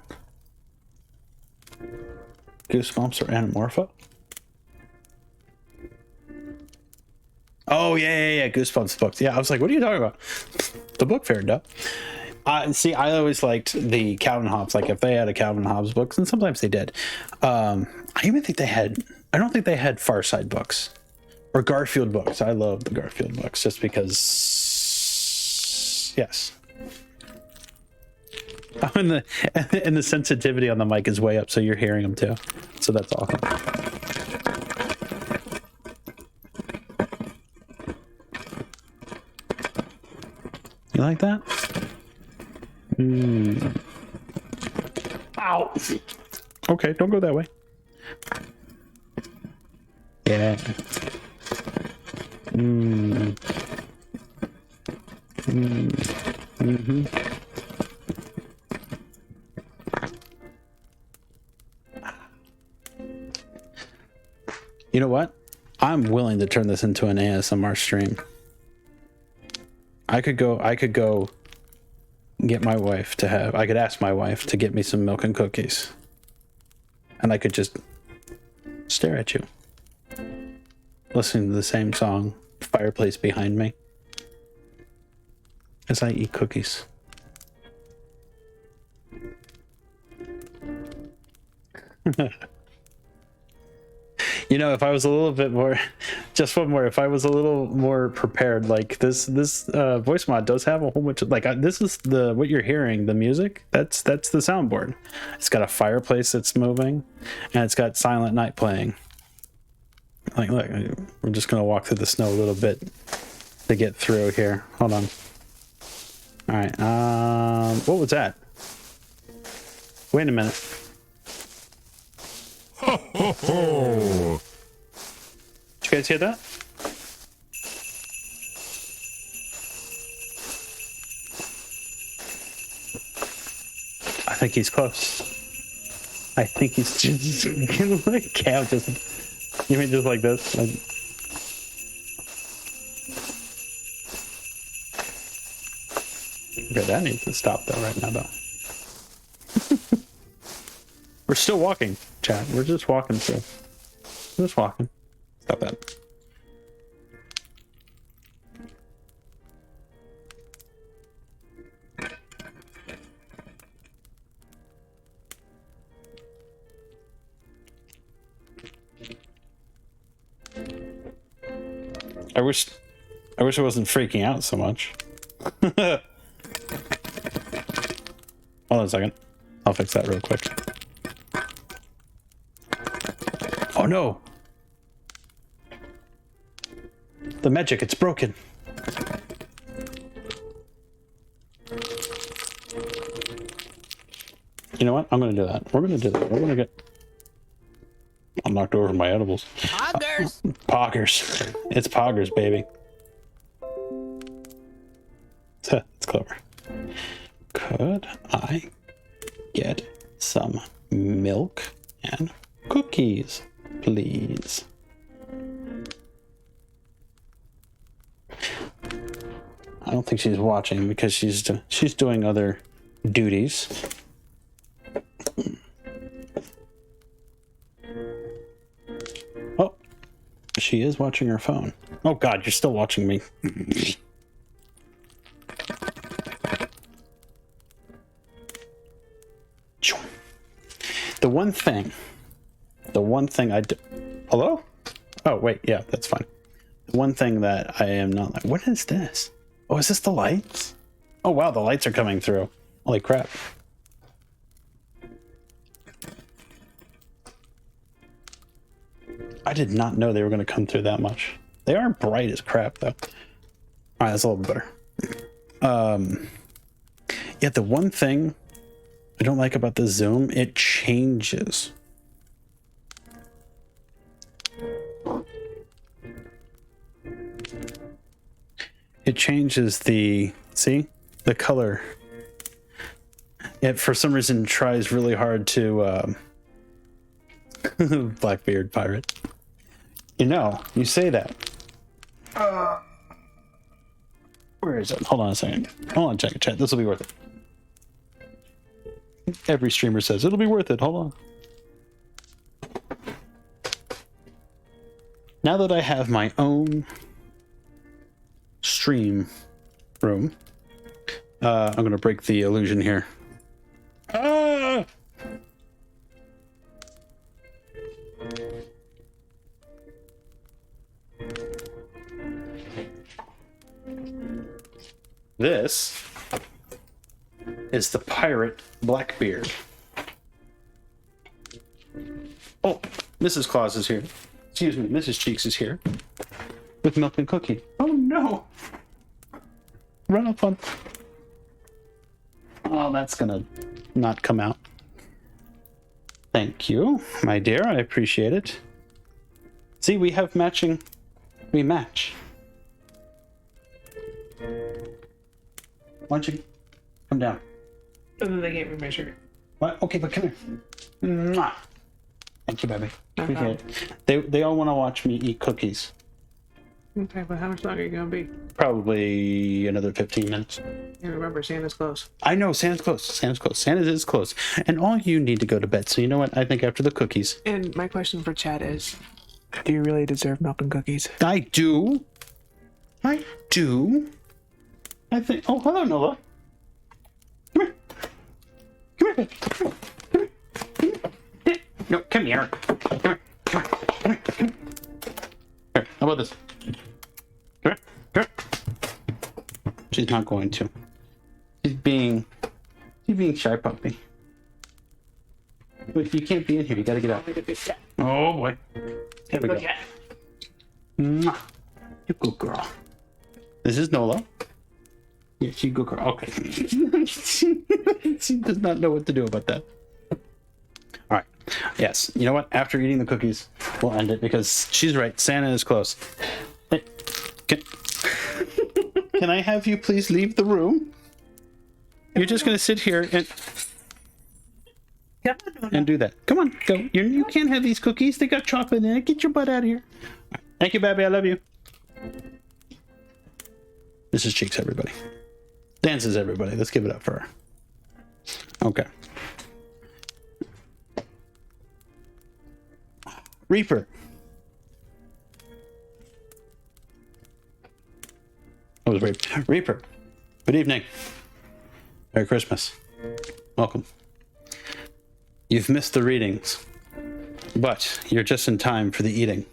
Goosebumps or Anamorpha? Oh, yeah. Goosebumps books. Yeah, I was like, what are you talking about? The book fair, duh. See, I always liked the Calvin Hobbes. Like, if they had a Calvin Hobbes books, and sometimes they did. I don't think they had Fireside books or Garfield books. I love the Garfield books just because, yes. Oh, and the sensitivity on the mic is way up, so you're hearing them too. So that's awesome. You like that? Ow! Okay, don't go that way. Yeah. Mm-hmm. You know what? I'm willing to turn this into an ASMR stream. I could go get my wife to have, I could ask my wife to get me some milk and cookies. And I could just stare at you. Listening to the same song, fireplace behind me, as I eat cookies. You know, if I was a little bit more, just one more, if I was a little more prepared, like this voice mod does have a whole bunch of, like, this is what you're hearing, the music, that's the soundboard. It's got a fireplace that's moving, and it's got Silent Night playing. Like, look, we're just going to walk through the snow a little bit to get through here. Hold on. All right. What was that? Wait a minute. Ho, ho, ho. Did you guys hear that? I think he's close. I think he's just like Cam just. You mean just like this? Okay, that needs to stop though right now though. We're still walking, chat. We're just walking through. We're just walking. Stop that. I wish I wasn't freaking out so much. Hold on a second. I'll fix that real quick. Oh no! The magic, it's broken. You know what? I'm gonna do that. We're gonna do that. We're gonna get... I knocked over my edibles. Poggers. Poggers. It's poggers, baby. That's clever. Could I get some milk and cookies, please? I don't think she's watching because she's doing other duties. Oh, she is watching her phone. Oh God, you're still watching me. The one thing I do... Hello? Oh, wait, yeah, that's fine. The one thing that I am not like... What is this? Oh, is this the lights? Oh, wow, the lights are coming through. Holy crap. I did not know they were going to come through that much. They are bright as crap, though. All right, that's a little bit better. Yeah, the one thing I don't like about the zoom, it changes. It changes the, see, the color. It, for some reason, tries really hard to, Blackbeard pirate. You know, you say that. Where is it? Hold on a second. Hold on, check it, chat. This will be worth it. Every streamer says it'll be worth it. Hold on. Now that I have my own stream room, I'm gonna break the illusion here. Ah! This is the pirate Blackbeard. Oh, Mrs. Claus is here. Excuse me, Mrs. Cheeks is here with milk and cookie. Oh no! Run up on... Oh, that's gonna not come out. Thank you, my dear. I appreciate it. See, we have matching... We match. Why don't you come down? And then they gave me my shirt. What? Okay, but come here. Mwah. Thank you, baby. Okay. They all want to watch me eat cookies. Okay, but how much longer are you gonna be? Probably another 15 minutes. Yeah, remember, Santa's close. I know, Santa's close. Santa's close. Santa is close. And all you need to go to bed. So you know what? I think after the cookies. And my question for Chad is, do you really deserve milk and cookies? I do. I do. I think... Oh, hello, Nola. Come here. Come here. Come here. Come here. No, come here. Come here. Come here. Come here. Come here. Here, how about this? Come here. Come here. She's not going to. She's being shy puppy. Wait, you can't be in here. You gotta get out. Oh boy. There we go. Mwah. You good girl. This is Nola. Yeah, she's a good girl. Okay. She does not know what to do about that. All right. Yes. You know what? After eating the cookies, we'll end it because she's right. Santa is close. Hey, can I have you please leave the room? You're just gonna sit here and do that. Come on, go. You can't have these cookies. They got chocolate in it. Get your butt out of here. Thank you, baby. I love you. This is Cheeks, everybody. Dances, everybody. Let's give it up for her. Okay. Reaper. That was Reaper. Reaper. Good evening. Merry Christmas. Welcome. You've missed the readings, but you're just in time for the eating.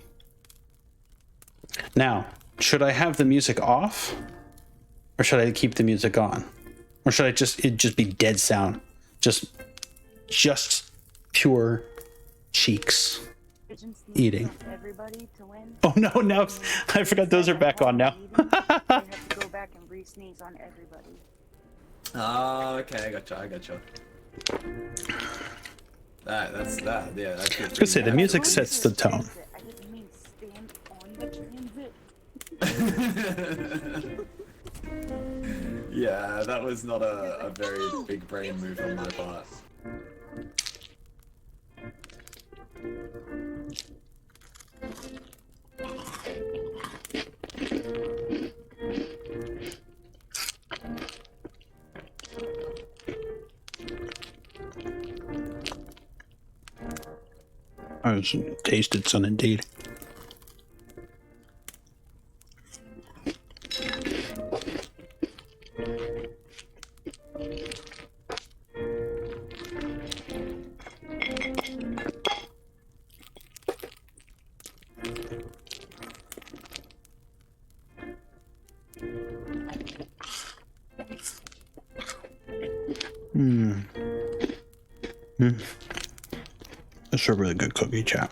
Now, should I have the music off? Or should I keep the music on? Or should it just be dead sound? Just pure Cheeks. eating. Everybody to win. Oh no, no, I forgot those are back on now. They have to go back and re-sneeze on everybody. Oh, okay, I gotcha. That's that. Yeah, that's good. I was gonna say the music sets the tone. I didn't mean stand on the transit. Yeah, that was not a very big brain move on my part. I was tasted some indeed. That's a really good cookie, chat.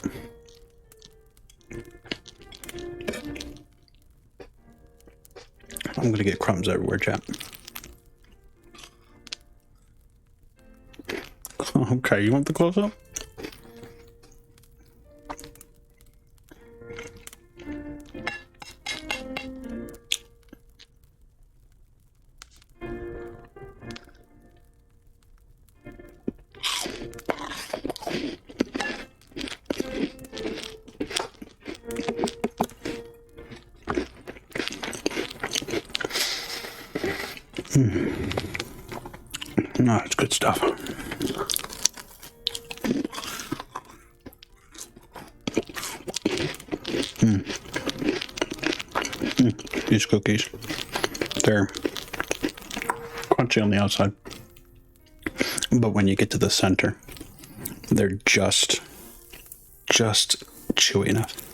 I'm gonna get crumbs everywhere, chat. Okay, you want the close up? No, it's good stuff. These cookies, they're crunchy on the outside, but when you get to the center, they're just chewy enough.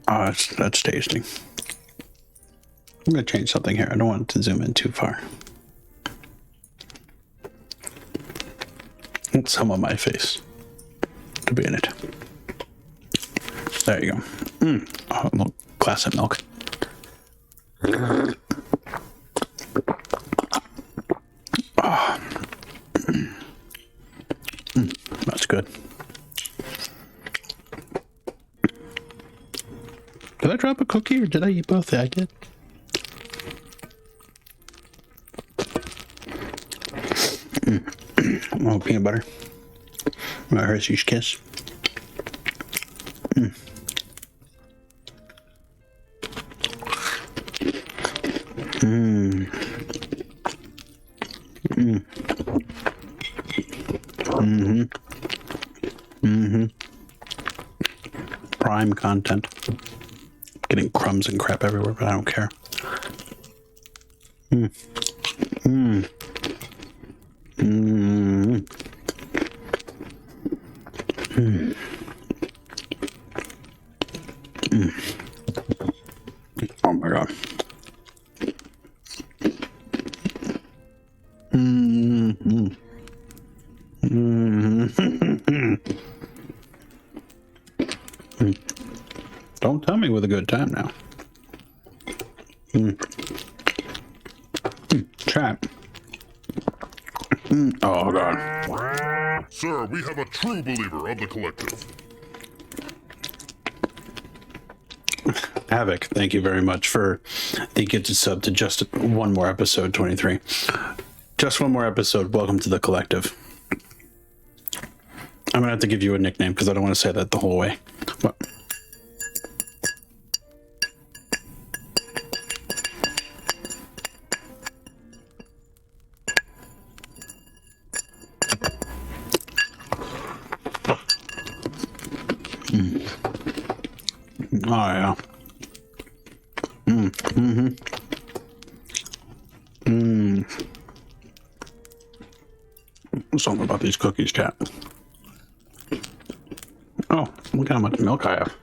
Oh, that's tasty. I'm gonna change something here. I don't want it to zoom in too far. And some of my face to be in it. There you go. Oh, a little glass of milk. Oh. That's good. Did I drop a cookie or did I eat both? I did. Oh, peanut butter. My Hershey's Kiss. Prime content. Getting crumbs and crap everywhere, but I don't care. Oh my god. Don't tell me with a good time now. Chat. Oh god. Sir, we have a true believer of the collective. Havoc, thank you very much for the gifted sub to just one more episode, 23. Just one more episode. Welcome to the collective. I'm gonna have to give you a nickname because I don't want to say that the whole way. But oh yeah. Something about these cookies, chat. Oh, look how much milk I have.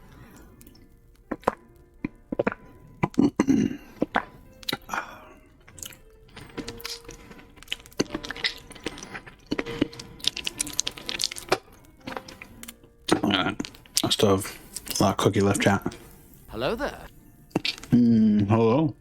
burst of cookie left chat. Hello there. Hello.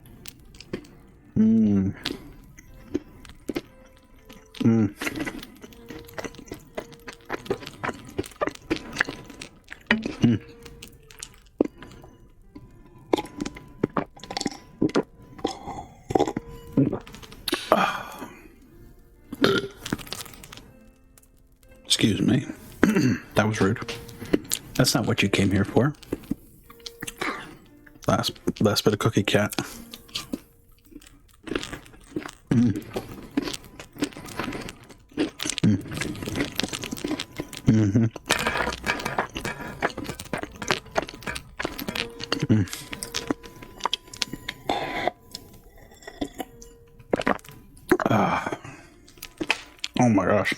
Excuse me. That was rude. That's not what you came here for. Last bit of cookie cat. Oh my gosh.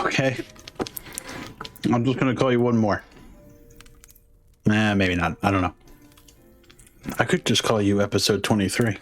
Okay. I'm just gonna call you one more. Maybe not. I don't know. I could just call you episode 23.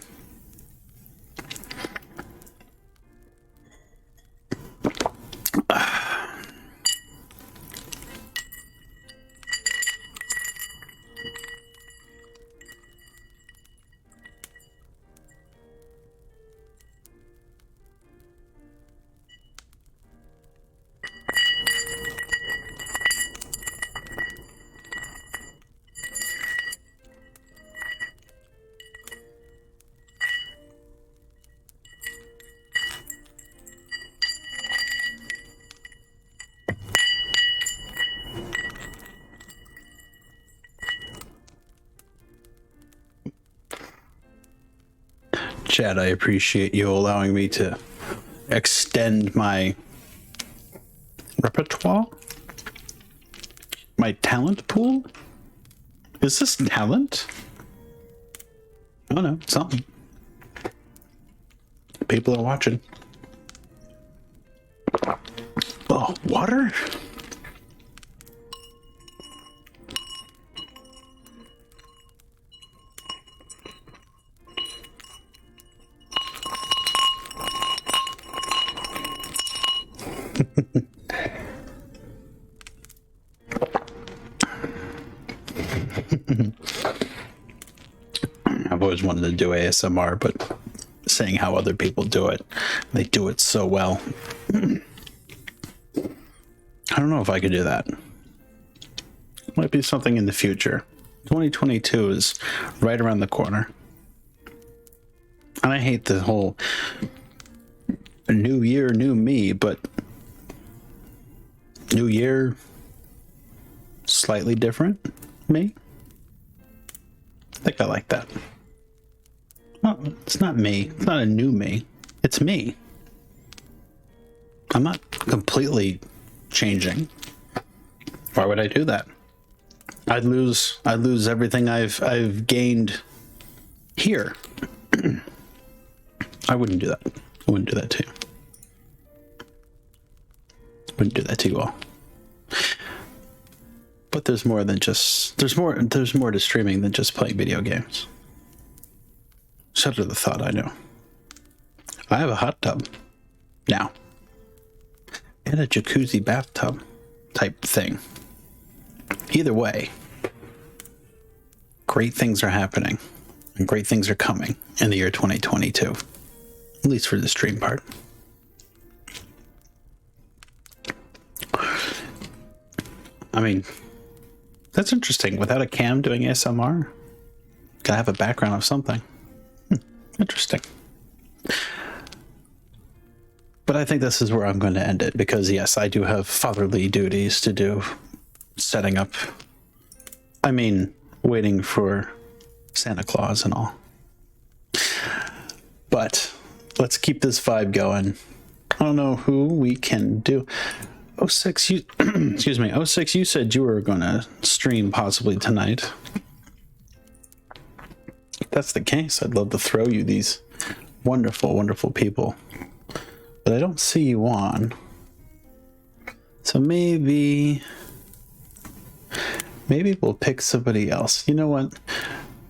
Chad, I appreciate you allowing me to extend my repertoire, my talent pool. Is this talent? Oh no, something. People are watching. Oh, water? I've always wanted to do ASMR, but seeing how other people do it, they do it so well. I don't know if I could do that. Might be something in the future. 2022 is right around the corner. And I hate the whole new year, new me, but new year, slightly different me. I think I like that. Well, it's not me. It's not a new me. It's me. I'm not completely changing. Why would I do that? I'd lose everything I've gained here. I wouldn't do that. I wouldn't do that to you. Wouldn't do that to you all. But there's more than just there's more to streaming than just playing video games. Shudder the thought, I know. I have a hot tub now. And a jacuzzi bathtub type thing. Either way, great things are happening and great things are coming in the year 2022. At least for the stream part. I mean, that's interesting. Without a cam doing ASMR, gotta have a background of something. Interesting. But I think this is where I'm going to end it because, yes, I do have fatherly duties to do. Setting up. I mean, waiting for Santa Claus and all. But let's keep this vibe going. I don't know who we can do. 06, you excuse me. 06, you said you were going to stream possibly tonight. If that's the case, I'd love to throw you these wonderful, wonderful people. But I don't see you on. So maybe we'll pick somebody else. You know what?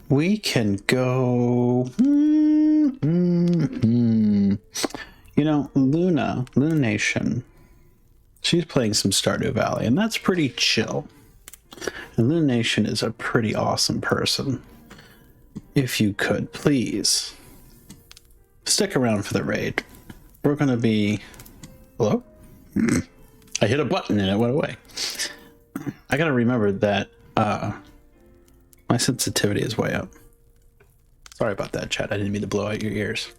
We can go. You You know, Luna Nation, she's playing some Stardew Valley, and that's pretty chill. And Luna Nation is a pretty awesome person. If you could, please stick around for the raid. We're gonna be... Hello? I hit a button and it went away. I gotta remember that my sensitivity is way up. Sorry about that, chat. I didn't mean to blow out your ears.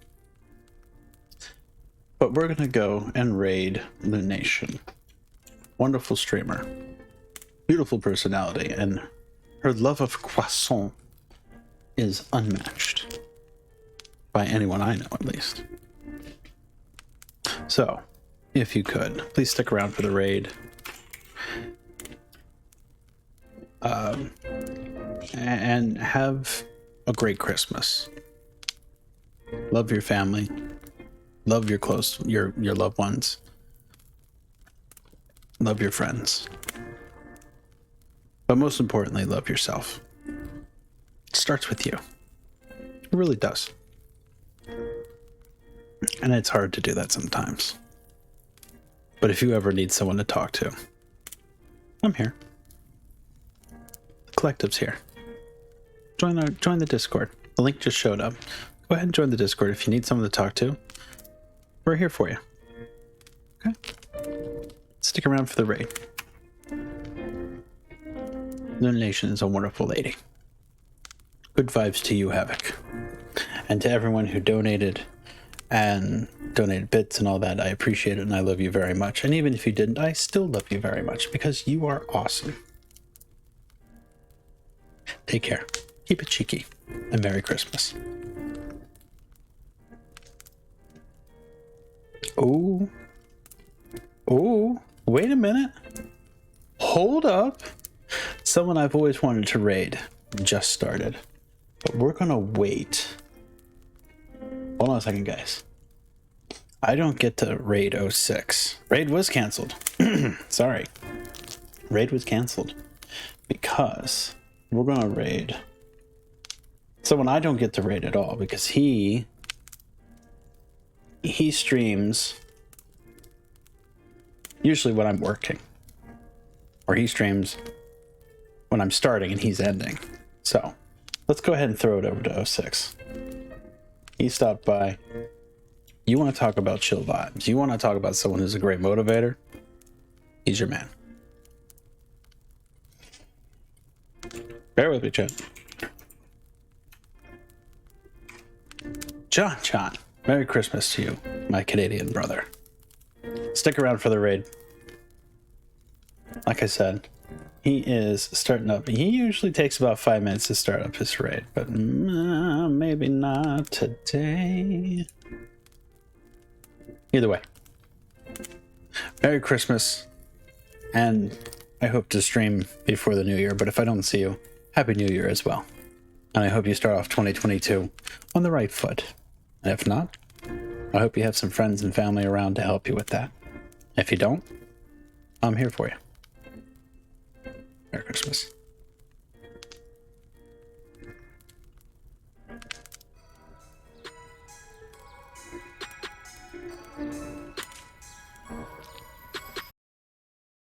But we're gonna go and raid Lunation. Wonderful streamer. Beautiful personality, and her love of croissant is unmatched. By anyone I know, at least. So, if you could, please stick around for the raid. And have a great Christmas. Love your family. Love your your loved ones. Love your friends. But most importantly, love yourself. It starts with you. It really does. And it's hard to do that sometimes. But if you ever need someone to talk to, I'm here. The collective's here. Join the Discord. The link just showed up. Go ahead and join the Discord if you need someone to talk to. We're here for you. Okay? Stick around for the raid. Luna Nation is a wonderful lady. Good vibes to you, Havoc. And to everyone who donated bits and all that, I appreciate it and I love you very much. And even if you didn't, I still love you very much because you are awesome. Take care. Keep it cheeky. And Merry Christmas. Oh, wait a minute. Hold up. Someone I've always wanted to raid just started. But we're gonna wait. Hold on a second, guys. I don't get to raid 06. Raid was canceled. Sorry. Raid was canceled. Because we're gonna raid someone I don't get to raid at all because he streams usually when I'm working. Or he streams when I'm starting and he's ending. So let's go ahead and throw it over to 06. He stopped by. You want to talk about chill vibes. You want to talk about someone who's a great motivator. He's your man. Bear with me, chat. John, Merry Christmas to you, my Canadian brother. Stick around for the raid. Like I said, he is starting up. He usually takes about 5 minutes to start up his raid, but maybe not today. Either way, Merry Christmas, and I hope to stream before the new year, but if I don't see you, Happy New Year as well. And I hope you start off 2022 on the right foot. And if not, I hope you have some friends and family around to help you with that. If you don't, I'm here for you. Merry Christmas.